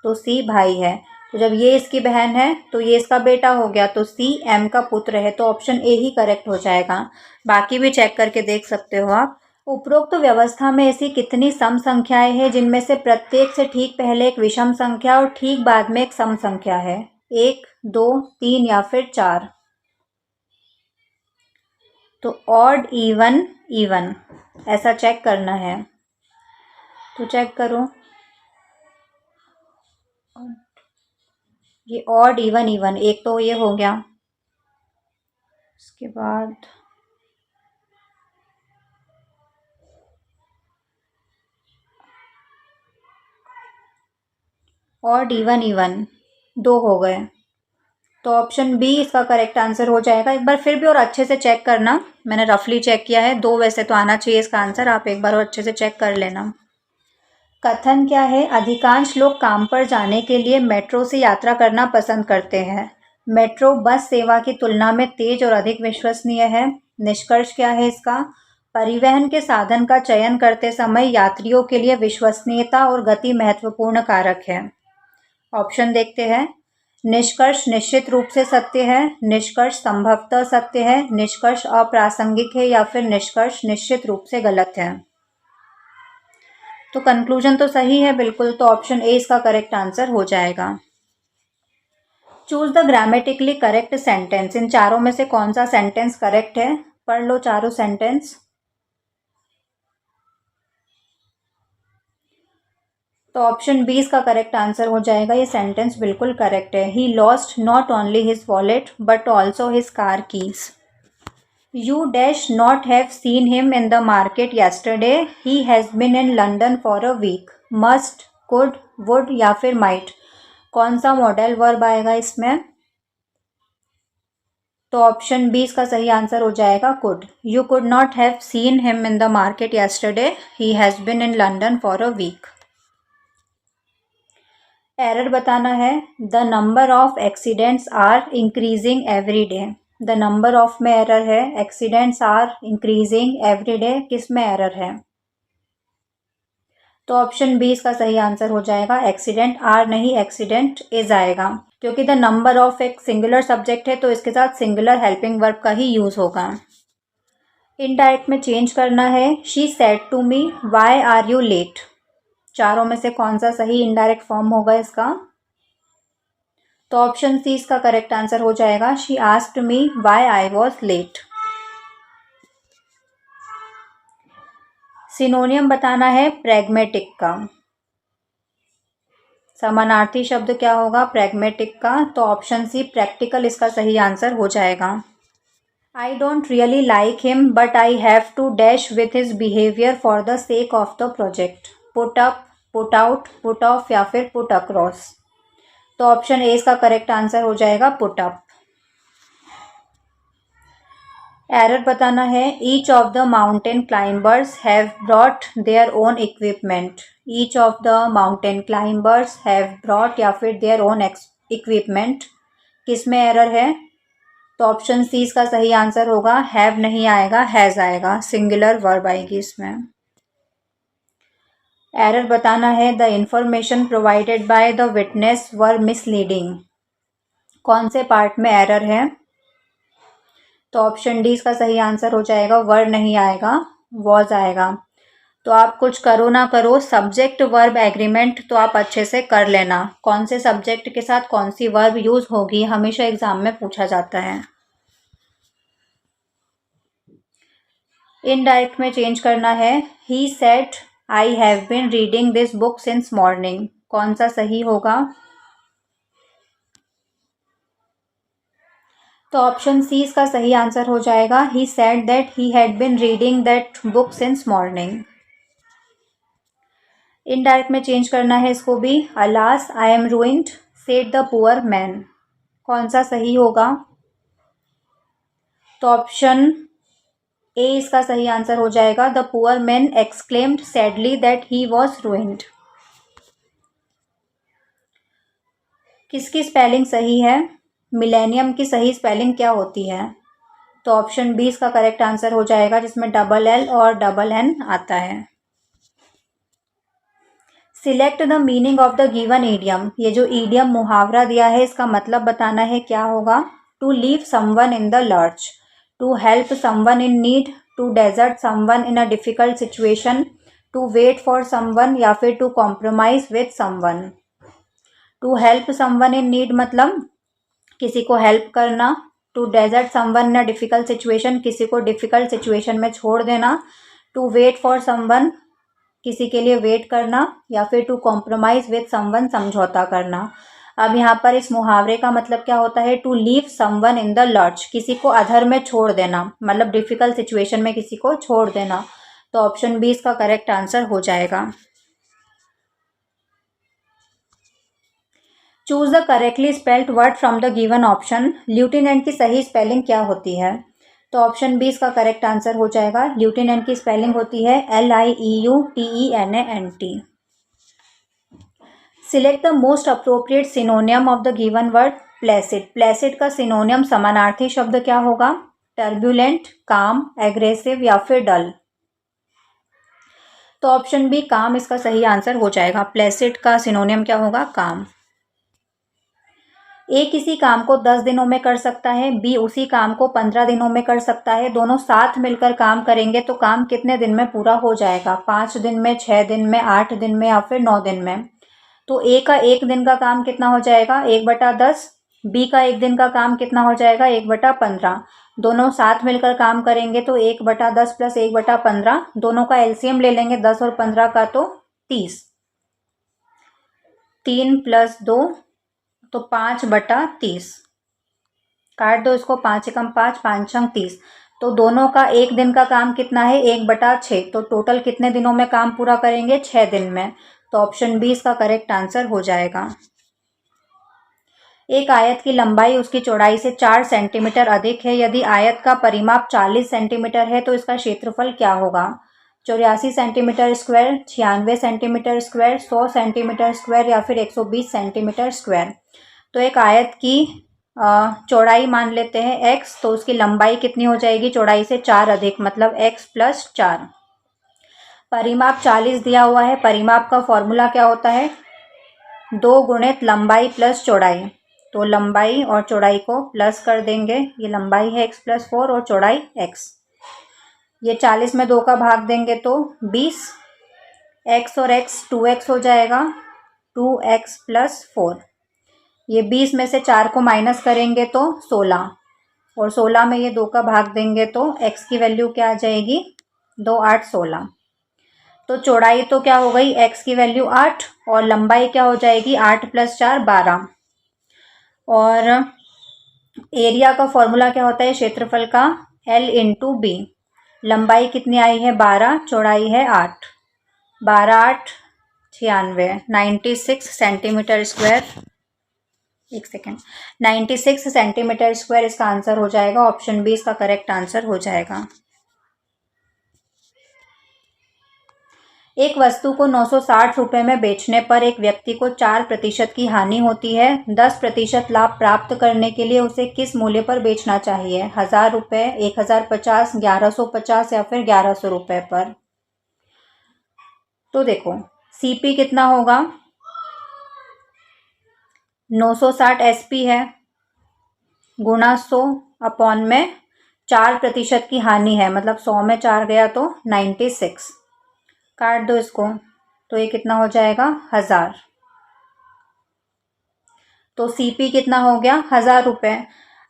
Speaker 1: तो सी भाई है। तो जब ये इसकी बहन है तो ये इसका बेटा हो गया, तो सी एम का पुत्र है। तो ऑप्शन ए ही करेक्ट हो जाएगा। बाकी भी चेक करके देख सकते हो आप। उपरोक्त व्यवस्था में ऐसी कितनी सम संख्याएं हैं जिनमें से प्रत्येक से ठीक पहले एक विषम संख्या और ठीक बाद में एक सम संख्या है? 1, 2, 3 या फिर 4? तो ऑड, इवन, इवन ऐसा चेक करना है। तो चेक करो, ये ऑड, इवन, इवन एक तो ये हो गया। उसके बाद ऑड, इवन, इवन 2 हो गए। तो ऑप्शन बी इसका करेक्ट आंसर हो जाएगा। एक बार फिर भी और अच्छे से चेक करना, मैंने रफली चेक किया है। 2 वैसे तो आना चाहिए इसका आंसर, आप एक बार और अच्छे से चेक कर लेना। कथन क्या है? अधिकांश लोग काम पर जाने के लिए मेट्रो से यात्रा करना पसंद करते हैं। मेट्रो बस सेवा की तुलना में तेज और अधिक विश्वसनीय है। निष्कर्ष क्या है इसका? परिवहन के साधन का चयन करते समय यात्रियों के लिए विश्वसनीयता और गति महत्वपूर्ण कारक है। ऑप्शन देखते हैं। निष्कर्ष निश्चित रूप से सत्य है, निष्कर्ष संभवतः सत्य है, निष्कर्ष अप्रासंगिक है, या फिर निष्कर्ष निश्चित रूप से गलत है। तो कंक्लूजन तो सही है बिल्कुल, तो ऑप्शन ए इसका करेक्ट आंसर हो जाएगा। Choose the grammatically correct sentence. इन चारों में से कौन सा सेंटेंस करेक्ट है? पढ़ लो चारों सेंटेंस। तो ऑप्शन बी इसका करेक्ट आंसर हो जाएगा। ये सेंटेंस बिल्कुल करेक्ट है। He lost not only his wallet but also his car keys. You dash not have seen him in the market yesterday. He has been in London for a week. Must, could, would या फिर might, कौन सा modal verb आएगा इसमें? तो option B इसका सही answer हो जाएगा could. You could not have seen him in the market yesterday. He has been in London for a week. Error बताना है। The number of accidents are increasing every day. The number of में error है, accidents are increasing every day किस में error है? तो option B इसका सही आंसर हो जाएगा, एक्सीडेंट आर नहीं एक्सीडेंट इज आएगा, क्योंकि द नंबर ऑफ एक सिंगुलर सब्जेक्ट है तो इसके साथ सिंगुलर हेल्पिंग वर्ब का ही यूज होगा। इनडायरेक्ट में चेंज करना है, she said to me why are you late. चारों में से कौन सा सही इनडायरेक्ट फॉर्म होगा इसका? तो ऑप्शन सी इसका करेक्ट आंसर हो जाएगा, she asked me why I was late. Synonym बताना है प्रैग्मेटिक का। समानार्थी शब्द क्या होगा प्रैग्मेटिक का? तो ऑप्शन सी प्रैक्टिकल इसका सही आंसर हो जाएगा। I don't really like him but I have to dash with his behaviour for the sake of the project. Put up, put out, put off या फिर पुट अक्रॉस। तो option A इसका correct answer हो जाएगा, put up. Error बताना है, each of the mountain climbers have brought their own equipment. Each of the mountain climbers have brought या फिर देयर ओन इक्विपमेंट किस में एरर है? तो ऑप्शन सी इसका सही आंसर होगा, हैव नहीं आएगा हैज़ आएगा, सिंगुलर वर्ब आएगी इसमें। एरर बताना है, the information provided by the witness were misleading. कौन से पार्ट में एरर है? तो ऑप्शन डी इसका सही आंसर हो जाएगा, वर नहीं आएगा वॉज आएगा। तो आप कुछ करो ना करो, सब्जेक्ट वर्ब एग्रीमेंट तो आप अच्छे से कर लेना। कौन से सब्जेक्ट के साथ कौन सी वर्ब यूज होगी हमेशा एग्जाम में पूछा जाता है। इनडायरेक्ट में चेंज करना है, he said I have been reading this book since morning. कौन सा सही होगा? तो ऑप्शन सी इसका सही आंसर हो जाएगा, he said that he had been reading that book since morning. Indirect में चेंज करना है इसको भी, alas I am ruined said the poor man. कौन सा सही होगा? तो ऑप्शन ए इसका सही आंसर हो जाएगा, the poor man exclaimed sadly that he was ruined. किसकी स्पेलिंग सही है? मिलेनियम की सही स्पेलिंग क्या होती है? तो ऑप्शन बी इसका करेक्ट आंसर हो जाएगा, जिसमें डबल एल और डबल एन आता है। Select the meaning of the given idiom. ये जो ईडियम मुहावरा दिया है इसका मतलब बताना है क्या होगा? To leave someone in the lurch, to help someone in need, to desert someone in a difficult situation, to wait for someone या फिर to compromise with someone. To help someone in need मतलब किसी को help करना, to desert someone in a difficult situation किसी को difficult situation में छोड़ देना, टू वेट फॉर समवन किसी के लिए वेट करना, या फिर टू कॉम्प्रोमाइज विथ समवन समझौता करना। अब यहाँ पर इस मुहावरे का मतलब क्या होता है? To leave someone in the lurch, किसी को अधर में छोड़ देना, मतलब डिफिकल्ट सिचुएशन में किसी को छोड़ देना। तो ऑप्शन बी इसका करेक्ट आंसर हो जाएगा। Choose the correctly spelled word from the given option. Lieutenant की सही स्पेलिंग क्या होती है? तो ऑप्शन बी इसका करेक्ट आंसर हो जाएगा, ल्यूटिनेंट की स्पेलिंग होती है LIEUTENANT। Select the most appropriate सिनोनियम of the given word Placid. Placid का सिनोनियम समानार्थी शब्द क्या होगा? टर्बुलेंट, काम, एग्रेसिव या फिर डल। तो ऑप्शन बी काम इसका सही आंसर हो जाएगा। प्लेसिड का सिनोनियम क्या होगा? काम। ए किसी काम को 10 दिनों में कर सकता है, बी उसी काम को 15 दिनों में कर सकता है। दोनों साथ मिलकर काम करेंगे तो काम कितने दिन में पूरा हो जाएगा? 5 दिन में, 6 दिन में, 8 दिन में या फिर 9 दिन में। तो ए का 1 दिन का काम कितना हो जाएगा? 1/10। बी का 1 दिन का काम कितना हो जाएगा? 1/15। दोनों साथ मिलकर काम करेंगे तो 1/10 प्लस 1/15, दोनों का एलसीएम ले लेंगे 10 और 15 का तो 30। 3 + 2 तो 5/30। काट दो इसको, 5 एकम 5, 5 छंग 30। तो दोनों का 1 दिन का काम कितना है? 1/6। तो टोटल कितने दिनों में काम पूरा करेंगे? 6 दिन में। तो ऑप्शन बी इसका करेक्ट आंसर हो जाएगा। एक आयत की लंबाई उसकी चौड़ाई से 4 सेंटीमीटर अधिक है। यदि आयत का परिमाप 40 सेंटीमीटर है तो इसका क्षेत्रफल क्या होगा? 84 centimetre square, 96 centimetre square, 100 centimetre square या फिर 120 सेंटीमीटर स्क्वायर। तो एक आयत की चौड़ाई मान लेते हैं x, तो उसकी लंबाई कितनी हो जाएगी, चौड़ाई से 4 अधिक, मतलब x + 4। परिमाप 40 दिया हुआ है। परिमाप का फॉर्मूला क्या होता है, 2 गुणित लंबाई प्लस चौड़ाई। तो लंबाई और चौड़ाई को प्लस कर देंगे, ये लंबाई है x + 4 और चौड़ाई x। ये 40 में 2 का भाग देंगे तो 20, x और x 2x हो जाएगा, 2x + 4। ये 20 में से 4 को माइनस करेंगे तो 16, और 16 में ये 2 का भाग देंगे तो x की वैल्यू क्या आ जाएगी, 2 8 16। तो चौड़ाई तो क्या हो गई, x की वैल्यू 8, और लंबाई क्या हो जाएगी, 8 + 4 12। और एरिया का फॉर्मूला क्या होता है क्षेत्रफल का, L × B। लंबाई कितनी आई है 12, चौड़ाई है 8, 12 8 96, 96 सेंटीमीटर स्क्वायर। एक सेकेंड, 96 सेंटीमीटर स्क्वायर इसका आंसर हो जाएगा। ऑप्शन बी इसका करेक्ट आंसर हो जाएगा। एक वस्तु को 960 रुपये में बेचने पर एक व्यक्ति को 4% की हानि होती है। 10% लाभ प्राप्त करने के लिए उसे किस मूल्य पर बेचना चाहिए, 1000 रुपये, 1050, 1150 या फिर 1100 रुपये पर। तो देखो CP कितना होगा, 960 SP है, गुणा 100 अपॉन में 4% की हानि है, मतलब 100 में 4 गया तो 96, काट दो इसको, तो ये कितना हो जाएगा 1000। तो CP कितना हो गया 1000 रुपये।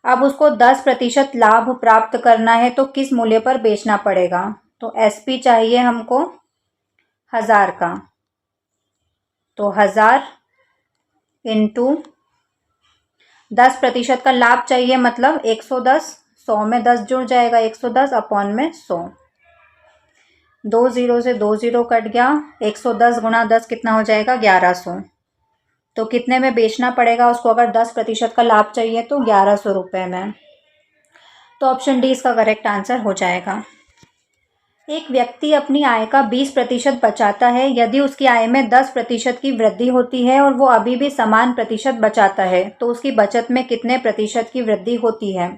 Speaker 1: अब उसको 10% लाभ प्राप्त करना है तो किस मूल्य पर बेचना पड़ेगा, तो SP चाहिए हमको 1000 का, तो 1000 × 10% का लाभ चाहिए, मतलब 110, 100 में 10 जुड़ जाएगा, 110 अपॉन में 100। 2 0 से 2 0 कट गया, 110 × 10 कितना हो जाएगा 1100। तो कितने में बेचना पड़ेगा उसको, अगर 10% का लाभ चाहिए तो 1100 रुपये में। तो ऑप्शन डी इसका करेक्ट आंसर हो जाएगा। एक व्यक्ति अपनी आय का 20% बचाता है। यदि उसकी आय में 10% की वृद्धि होती है और वो अभी भी समान प्रतिशत बचाता है तो उसकी बचत में कितने प्रतिशत की वृद्धि होती है,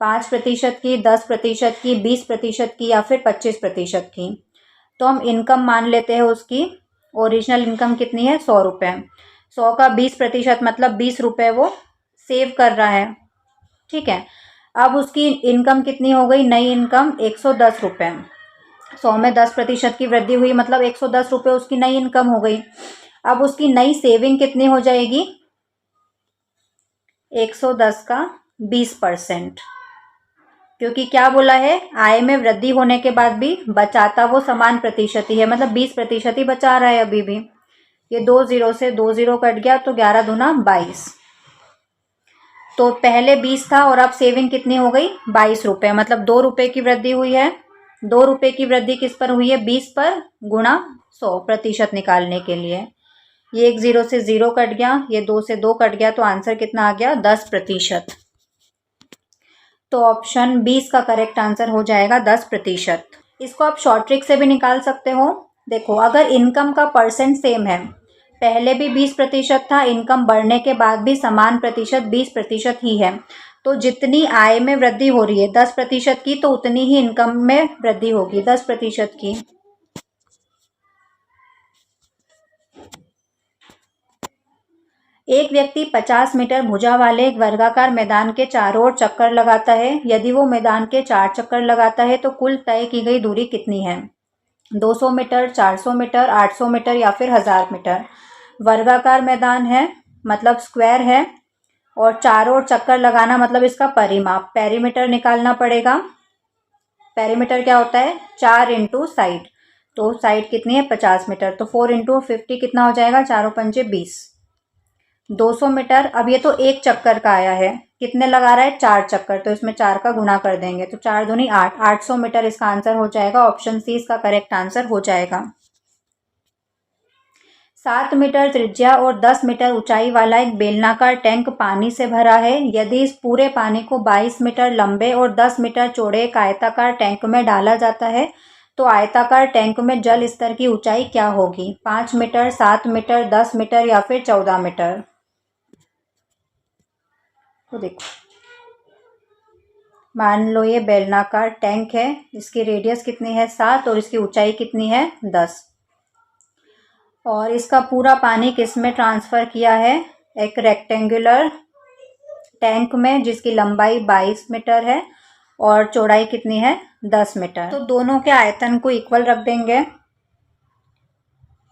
Speaker 1: 5% की, 10% की, 20% की या फिर 25% की। तो हम इनकम मान लेते हैं उसकी, ओरिजिनल इनकम कितनी है 100 रुपये। 100 का 20% मतलब 20 रुपये वो सेव कर रहा है, ठीक है। अब उसकी इनकम कितनी हो गई, नई इनकम 110 रुपये। 100 में 10% की वृद्धि हुई, मतलब 110 रुपये उसकी नई इनकम हो गई। अब उसकी नई सेविंग कितनी हो जाएगी, 110 का 20%, क्योंकि क्या बोला है, आय में वृद्धि होने के बाद भी बचाता वो समान प्रतिशत ही है, मतलब 20% ही बचा रहा है अभी भी। ये 2 0 से 2 0 कट गया, तो 11 दूना 22। तो पहले 20 था और अब सेविंग कितनी हो गई 22 रुपये, मतलब 2 रुपये की वृद्धि हुई है। 2 रुपये की वृद्धि किस पर हुई है, 20 पर, गुणा 100% निकालने के लिए। ये 1 0 से 0 कट गया, ये 2 से 2 कट गया, तो आंसर कितना आ गया 10%। तो ऑप्शन 20 का करेक्ट आंसर हो जाएगा 10%। इसको आप शॉर्ट ट्रिक से भी निकाल सकते हो। देखो अगर इनकम का परसेंट सेम है, पहले भी 20% था, इनकम बढ़ने के बाद भी समान प्रतिशत 20% ही है, तो जितनी आय में वृद्धि हो रही है 10% की, तो उतनी ही इनकम में वृद्धि होगी 10% की। एक व्यक्ति 50 मीटर भुजा वाले एक वर्गाकार मैदान के चारों ओर चक्कर लगाता है। यदि वो मैदान के 4 चक्कर लगाता है तो कुल तय की गई दूरी कितनी है, 200 मीटर, 400 मीटर, 800 मीटर या फिर 1000 मीटर। वर्गाकार मैदान है, मतलब स्क्वायर है, और चारों ओर चक्कर लगाना मतलब इसका परिमाप, पेरीमीटर निकालना पड़ेगा। पेरीमीटर क्या होता है, 4 × साइड, तो साइड कितनी है 50 मीटर, तो 4 × 50 कितना हो जाएगा, 4 पंजे 20। 200 मीटर, अब ये तो एक चक्कर का आया है, कितने लगा रहा है 4 चक्कर, तो इसमें 4 का गुना कर देंगे, तो 4 दूनी 8, 800 मीटर इसका आंसर हो जाएगा। ऑप्शन सी इसका करेक्ट आंसर हो जाएगा। 7 मीटर त्रिज्या और 10 मीटर ऊंचाई वाला एक बेलनाकार टैंक पानी से भरा है। यदि इस पूरे पानी को 22 मीटर लंबे और 10 मीटर चौड़े एक आयताकार टैंक में डाला जाता है तो आयताकार टैंक में जल स्तर की ऊंचाई क्या होगी, 5 मीटर, 7 मीटर, 10 मीटर या फिर 14 मीटर। तो देखो, मान लो ये बेलनाकार टैंक है, इसकी रेडियस कितनी है 7 और इसकी ऊंचाई कितनी है 10, और इसका पूरा पानी किस में ट्रांसफ़र किया है, एक रेक्टेंगुलर टैंक में जिसकी लंबाई 22 मीटर है और चौड़ाई कितनी है 10 मीटर। तो दोनों के आयतन को इक्वल रख देंगे।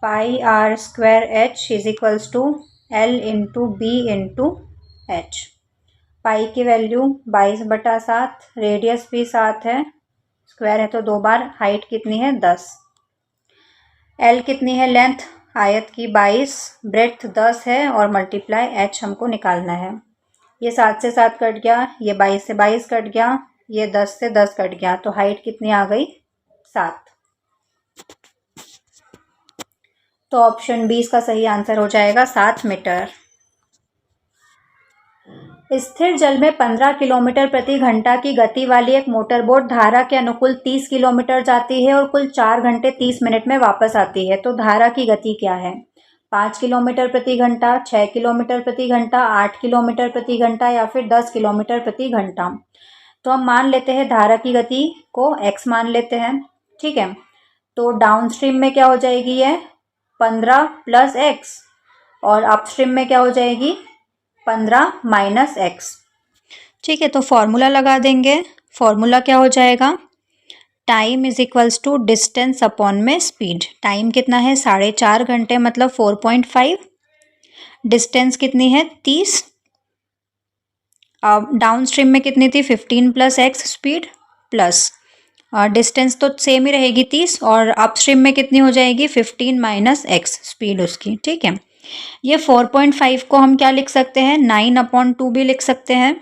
Speaker 1: Pi r square h is equals to l into b into h. Pi की वैल्यू 22/7, रेडियस भी 7 है, स्क्वायर है तो 2 बार, हाइट कितनी है 10, एल कितनी है लेंथ आयत की 22, ब्रेड्थ 10 है और मल्टीप्लाई एच हमको निकालना है। ये 7 से 7 कट गया, ये 22 से 22 कट गया, ये 10 से 10 कट गया, तो हाइट कितनी आ गई 7। तो ऑप्शन बी इसका सही आंसर हो जाएगा 7 मीटर। स्थिर जल में 15 किलोमीटर प्रति घंटा की गति वाली एक मोटरबोट धारा के अनुकूल 30 किलोमीटर जाती है और कुल 4 घंटे 30 मिनट में वापस आती है। तो धारा की गति क्या है, 5 किलोमीटर प्रति घंटा, 6 किलोमीटर प्रति घंटा, 8 किलोमीटर प्रति घंटा या फिर 10 किलोमीटर प्रति घंटा। तो हम मान लेते हैं धारा की गति को x मान लेते हैं, ठीक है। तो डाउनस्ट्रीम में क्या हो जाएगी, ये 15 + x, और अपस्ट्रीम में क्या हो जाएगी 15 - x, ठीक है। तो फॉर्मूला लगा देंगे। फॉर्मूला क्या हो जाएगा, time is equals to distance upon में स्पीड। टाइम कितना है 4.5 घंटे मतलब 4.5, डिस्टेंस कितनी है 30, अब डाउन स्ट्रीम में कितनी थी 15 + x स्पीड, प्लस डिस्टेंस तो सेम ही रहेगी 30, और अपस्ट्रीम में कितनी हो जाएगी 15 - x स्पीड उसकी, ठीक है। ये 4.5 को हम क्या लिख सकते हैं 9/2 भी लिख सकते हैं।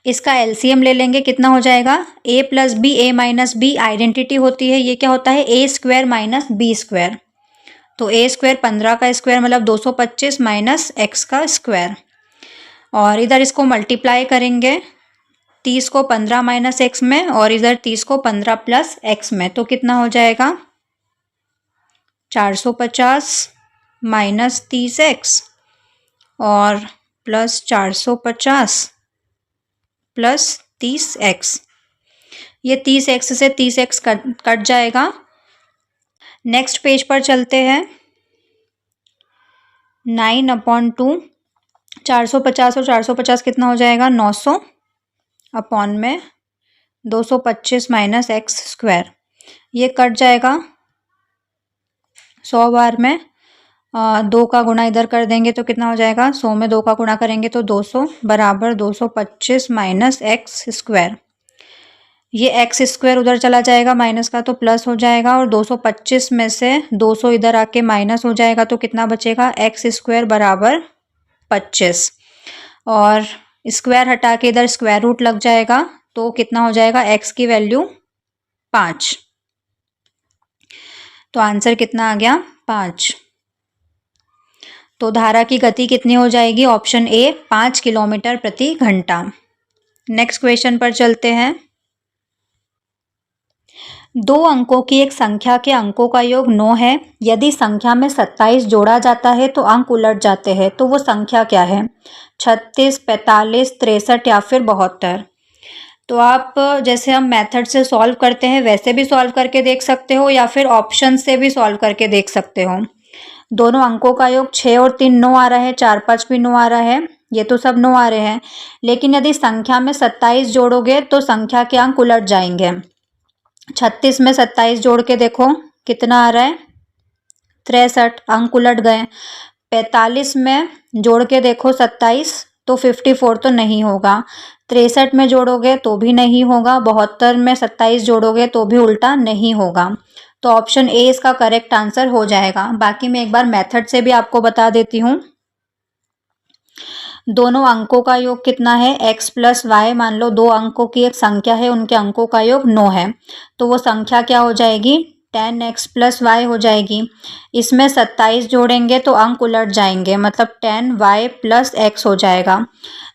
Speaker 1: इसका एलसीएम ले लेंगे, कितना हो जाएगा a + b, a - b identity होती है, ये क्या होता है a² - b²। तो a² 15 का स्क्वायर मतलब 225 - x का स्क्वायर, और इधर इसको मल्टीप्लाई करेंगे 30 को 15 - x में और इधर 30 को 15 + x में, तो कितना हो जाएगा 450 - 30x और प्लस 450 + 30x। ये 30x से 30x कट जाएगा। नेक्स्ट पेज पर चलते हैं। 9/2, 450 और 450 कितना हो जाएगा 900 अपॉन में 225 - x²। ये कट जाएगा 100 बार में, 2 का गुणा इधर कर देंगे तो कितना हो जाएगा 100 में 2 का गुणा करेंगे तो 200 बराबर 225 - x²। ये x² उधर चला जाएगा माइनस का तो प्लस हो जाएगा, और 225 में से 200 इधर आके माइनस हो जाएगा तो कितना बचेगा x² बराबर 25, और स्क्वायर हटा के इधर स्क्वायर रूट लग जाएगा तो कितना हो जाएगा x की वैल्यू 5। तो आंसर कितना आ गया 5। तो धारा की गति कितनी हो जाएगी, ऑप्शन ए 5 किलोमीटर प्रति घंटा। नेक्स्ट क्वेश्चन पर चलते हैं। 2 अंकों की एक संख्या के अंकों का योग 9 है। यदि संख्या में 27 जोड़ा जाता है तो अंक उलट जाते हैं, तो वो संख्या क्या है, 36, 45, 63 या फिर 72। तो आप जैसे हम मेथड से सॉल्व करते हैं वैसे भी सॉल्व करके देख सकते हो या फिर ऑप्शन से भी सॉल्व करके देख सकते हो। दोनों अंकों का योग 6 और 3 9 आ रहा है, 4 5 भी 9 आ रहा है, ये तो सब 9 आ रहे हैं। लेकिन यदि संख्या में 27 जोड़ोगे तो संख्या के अंक उलट जाएंगे। 36 में 27 जोड़ के देखो कितना आ रहा है 63, अंक उलट गए। 45 में जोड़ के देखो 27 तो 54 तो नहीं होगा। 63 में जोड़ोगे तो भी नहीं होगा। 72 में 27 जोड़ोगे तो भी उल्टा नहीं होगा। तो ऑप्शन ए इसका करेक्ट आंसर हो जाएगा। बाकी मैं एक बार मेथड से भी आपको बता देती हूँ। दोनों अंकों का योग कितना है x + y। मान लो 2 अंकों की एक संख्या है, उनके अंकों का योग 9 है, तो वो संख्या क्या हो जाएगी 10x + y हो जाएगी। इसमें 27 जोड़ेंगे तो अंक उलट जाएंगे, मतलब 10y + x हो जाएगा।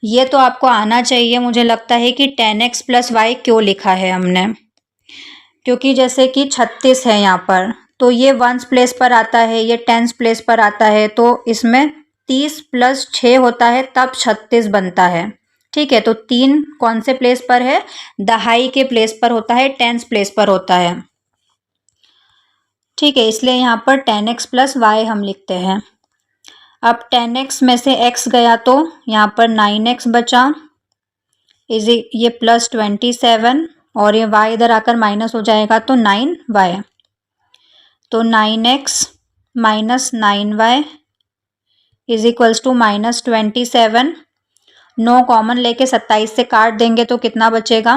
Speaker 1: ये तो आपको आना चाहिए। मुझे लगता है कि 10x + y क्यों लिखा है हमने, क्योंकि जैसे कि 36 है यहाँ पर तो ये 1s प्लेस पर आता है, ये 10s प्लेस पर आता है, तो इसमें 30 + 6 होता है तब 36 बनता है। ठीक है, तो 3 कौन से प्लेस पर है? दहाई के प्लेस पर होता है, टेंस प्लेस पर होता है। ठीक है, इसलिए यहाँ पर 10x प्लस वाई हम लिखते हैं। अब 10x में से x गया तो यहाँ पर 9x बचा, इज ये प्लस 27 और ये y इधर आकर माइनस हो जाएगा तो 9y, तो 9x minus 9y is equals to minus 27। 9 common लेके 27 से काट देंगे तो कितना बचेगा?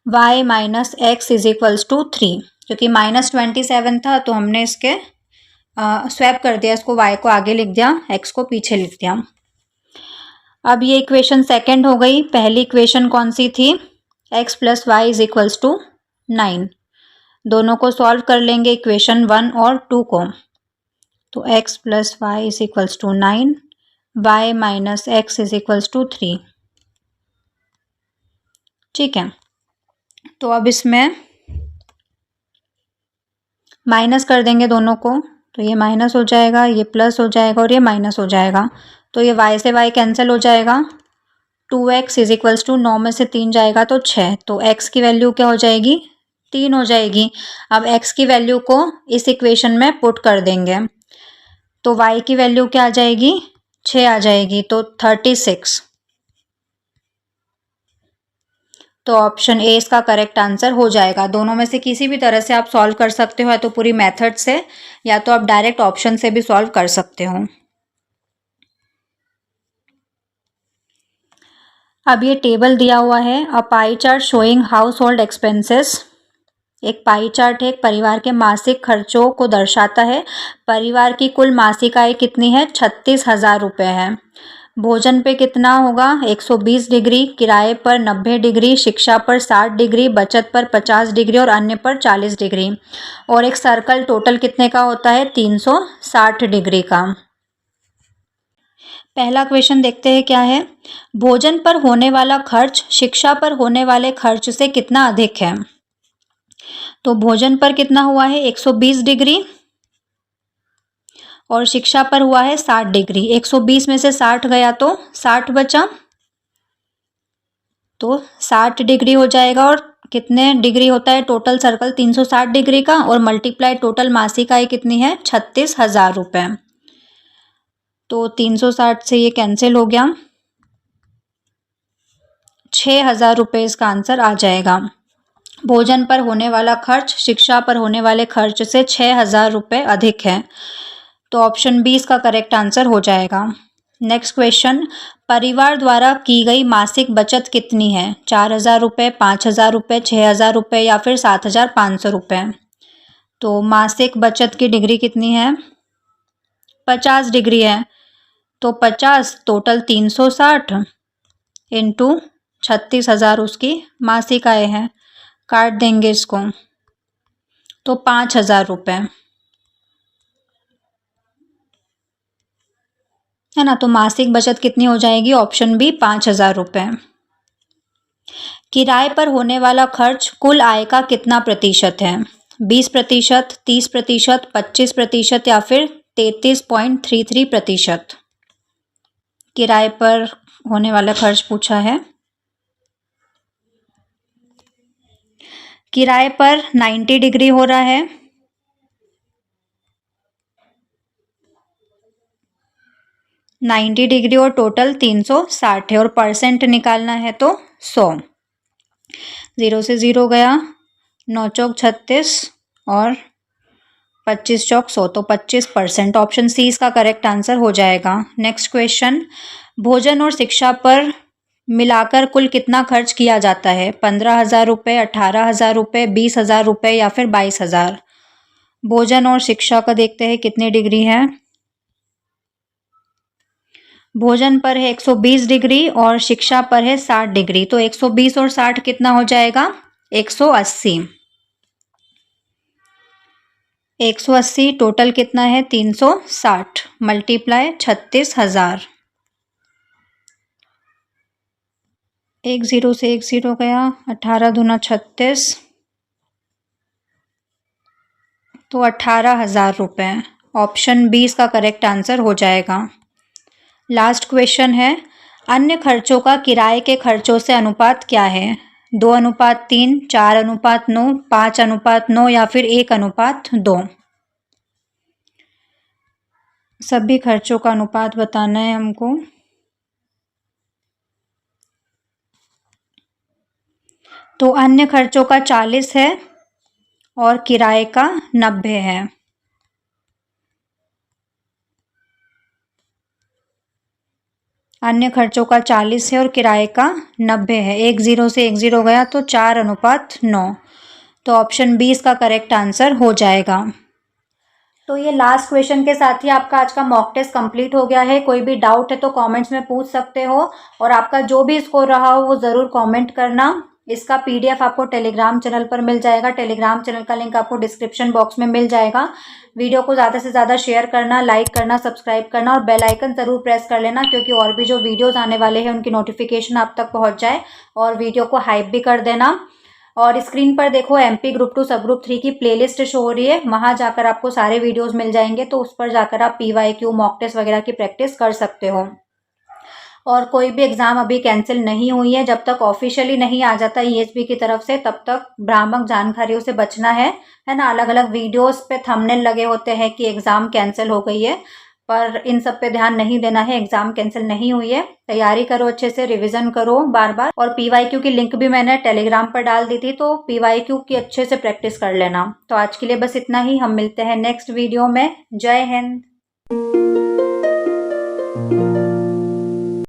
Speaker 1: y minus x is equals to 3, क्योंकि माइनस 27 था तो हमने इसके स्वैप कर दिया, इसको y को आगे लिख दिया, x को पीछे लिख दिया। अब ये इक्वेशन सेकंड हो गई। पहली इक्वेशन कौन सी थी? x plus y is equals to 9। दोनों को सॉल्व कर लेंगे, इक्वेशन 1 और 2 को, तो x plus y is equals to 9, y minus x is equals to 3। ठीक है, तो अब इसमें माइनस कर देंगे दोनों को, तो ये माइनस हो जाएगा, ये प्लस हो जाएगा और ये माइनस हो जाएगा, तो ये y से y कैंसिल हो जाएगा। 2x इज इक्वल्स टू 9 में से 3 जाएगा तो 6, तो x की वैल्यू क्या हो जाएगी? 3 हो जाएगी। अब x की वैल्यू को इस इक्वेशन में पुट कर देंगे, तो y की वैल्यू क्या आ जाएगी? 6 आ जाएगी, तो 36। तो ऑप्शन ए इसका करेक्ट आंसर हो जाएगा। दोनों में से किसी भी तरह से आप सॉल्व कर सकते हो, या तो पूरी मेथड से या तो आप डायरेक्ट ऑप्शन से भी सॉल्व कर सकते हो। अब ये टेबल दिया हुआ है, a pie chart showing house hold expenses. एक पाई चार्ट है, एक परिवार के मासिक खर्चों को दर्शाता है। परिवार की कुल मासिक आय कितनी है? 36,000 रुपये है। भोजन पे कितना होगा? 120 डिग्री, किराए पर 90 डिग्री, शिक्षा पर 60 डिग्री, बचत पर 50 डिग्री और अन्य पर 40 डिग्री। और एक सर्कल टोटल कितने का होता है? 360 डिग्री का। पहला क्वेश्चन देखते हैं क्या है। भोजन पर होने वाला खर्च शिक्षा पर होने वाले खर्च से कितना अधिक है? तो भोजन पर कितना हुआ है? 120 डिग्री और शिक्षा पर हुआ है 60 डिग्री। 120 में से 60 गया तो 60 बचा, तो 60 डिग्री हो जाएगा। और कितने डिग्री होता है टोटल सर्कल? 360 डिग्री का, और मल्टीप्लाई टोटल मासिक आय कितनी है? 36,000 रुपये। तो 360 से ये कैंसिल हो गया, 6,000 रुपये इसका आंसर आ जाएगा। भोजन पर होने वाला खर्च शिक्षा पर होने वाले खर्च से 6,000 रुपये अधिक है, तो ऑप्शन बी इसका करेक्ट आंसर हो जाएगा। नेक्स्ट क्वेश्चन, परिवार द्वारा की गई मासिक बचत कितनी है? 4,000 रुपये, 5,000 रुपये, 6,000 रुपये या फिर 7,500 रुपये। तो मासिक बचत की डिग्री कितनी है? 50 डिग्री है, तो 50 टोटल 360 इंटू 36,000 उसकी मासिक आय है, काट देंगे इसको, तो 5,000 रुपये है ना। तो मासिक बचत कितनी हो जाएगी? ऑप्शन बी 5,000 रुपये। किराए पर होने वाला खर्च कुल आय का कितना प्रतिशत है? 20%, 30%, 25% या फिर 33.33%। किराए पर होने वाला खर्च पूछा है। किराए पर 90 डिग्री हो रहा है, 90 डिग्री और टोटल 360 है, और परसेंट निकालना है तो 100। 0 से 0 गया, 9 चौक 36 और 25 चौक 100, तो 25%। ऑप्शन सी इसका करेक्ट आंसर हो जाएगा। नेक्स्ट क्वेश्चन, भोजन और शिक्षा पर मिलाकर कुल कितना खर्च किया जाता है? 15,000 रुपये, 18,000 रुपये, 20,000 रुपये या फिर 22,000। भोजन और शिक्षा का देखते हैं कितनी डिग्री है। भोजन पर है 120 डिग्री और शिक्षा पर है 60 डिग्री, तो 120 और 60 कितना हो जाएगा? 180। 180 टोटल कितना है? 360 मल्टीप्लाई 36,000। 1 0 से 1 0 गया, 18 दूना 36, तो 18,000 रुपये। ऑप्शन बी इसका करेक्ट आंसर हो जाएगा। लास्ट क्वेश्चन है, अन्य खर्चों का किराए के खर्चों से अनुपात क्या है? 2:3, 4:9, 5:9 या फिर 1:2। सभी खर्चों का अनुपात बताना है हमको। तो अन्य खर्चों का 40 है और किराए का 90 है। अन्य खर्चों का 40 है और किराए का 90 है। 1 0 से 1 0 गया तो 4:9। तो ऑप्शन बी इसका करेक्ट आंसर हो जाएगा। तो ये लास्ट क्वेश्चन के साथ ही आपका आज का मॉक टेस्ट कंप्लीट हो गया है। कोई भी डाउट है तो कमेंट्स में पूछ सकते हो और आपका जो भी स्कोर रहा हो वो ज़रूर कमेंट करना। इसका पीडीएफ आपको टेलीग्राम चैनल पर मिल जाएगा। टेलीग्राम चैनल का लिंक आपको डिस्क्रिप्शन बॉक्स में मिल जाएगा। वीडियो को ज़्यादा से ज़्यादा शेयर करना, लाइक करना, सब्सक्राइब करना और बेल आइकन ज़रूर प्रेस कर लेना, क्योंकि और भी जो वीडियोज़ आने वाले हैं उनकी नोटिफिकेशन आप तक पहुँच जाए। और वीडियो को हाइप भी कर देना। और स्क्रीन पर देखो एमपी ग्रुप 2 सब ग्रुप 3 की प्लेलिस्ट शो हो रही है। वहां जाकर आपको सारे वीडियोस मिल जाएंगे, तो उस पर जाकर आप पीवाईक्यू, मॉक टेस्ट वगैरह की प्रैक्टिस कर सकते हो। और कोई भी एग्जाम अभी कैंसिल नहीं हुई है। जब तक ऑफिशियली नहीं आ जाता ईएसबी की तरफ से, तब तक भ्रामक जानकारियों से बचना है ना। अलग अलग वीडियोस पे थंबनेल लगे होते हैं कि एग्जाम कैंसिल हो गई है, पर इन सब पे ध्यान नहीं देना है। एग्जाम कैंसिल नहीं हुई है। तैयारी करो, अच्छे से रिवीजन करो बार बार। और पीवाईक्यू की लिंक भी मैंने टेलीग्राम पर डाल दी थी, तो पीवाईक्यू की अच्छे से प्रैक्टिस कर लेना। तो आज के लिए बस इतना ही। हम मिलते हैं नेक्स्ट वीडियो में। जय हिंद।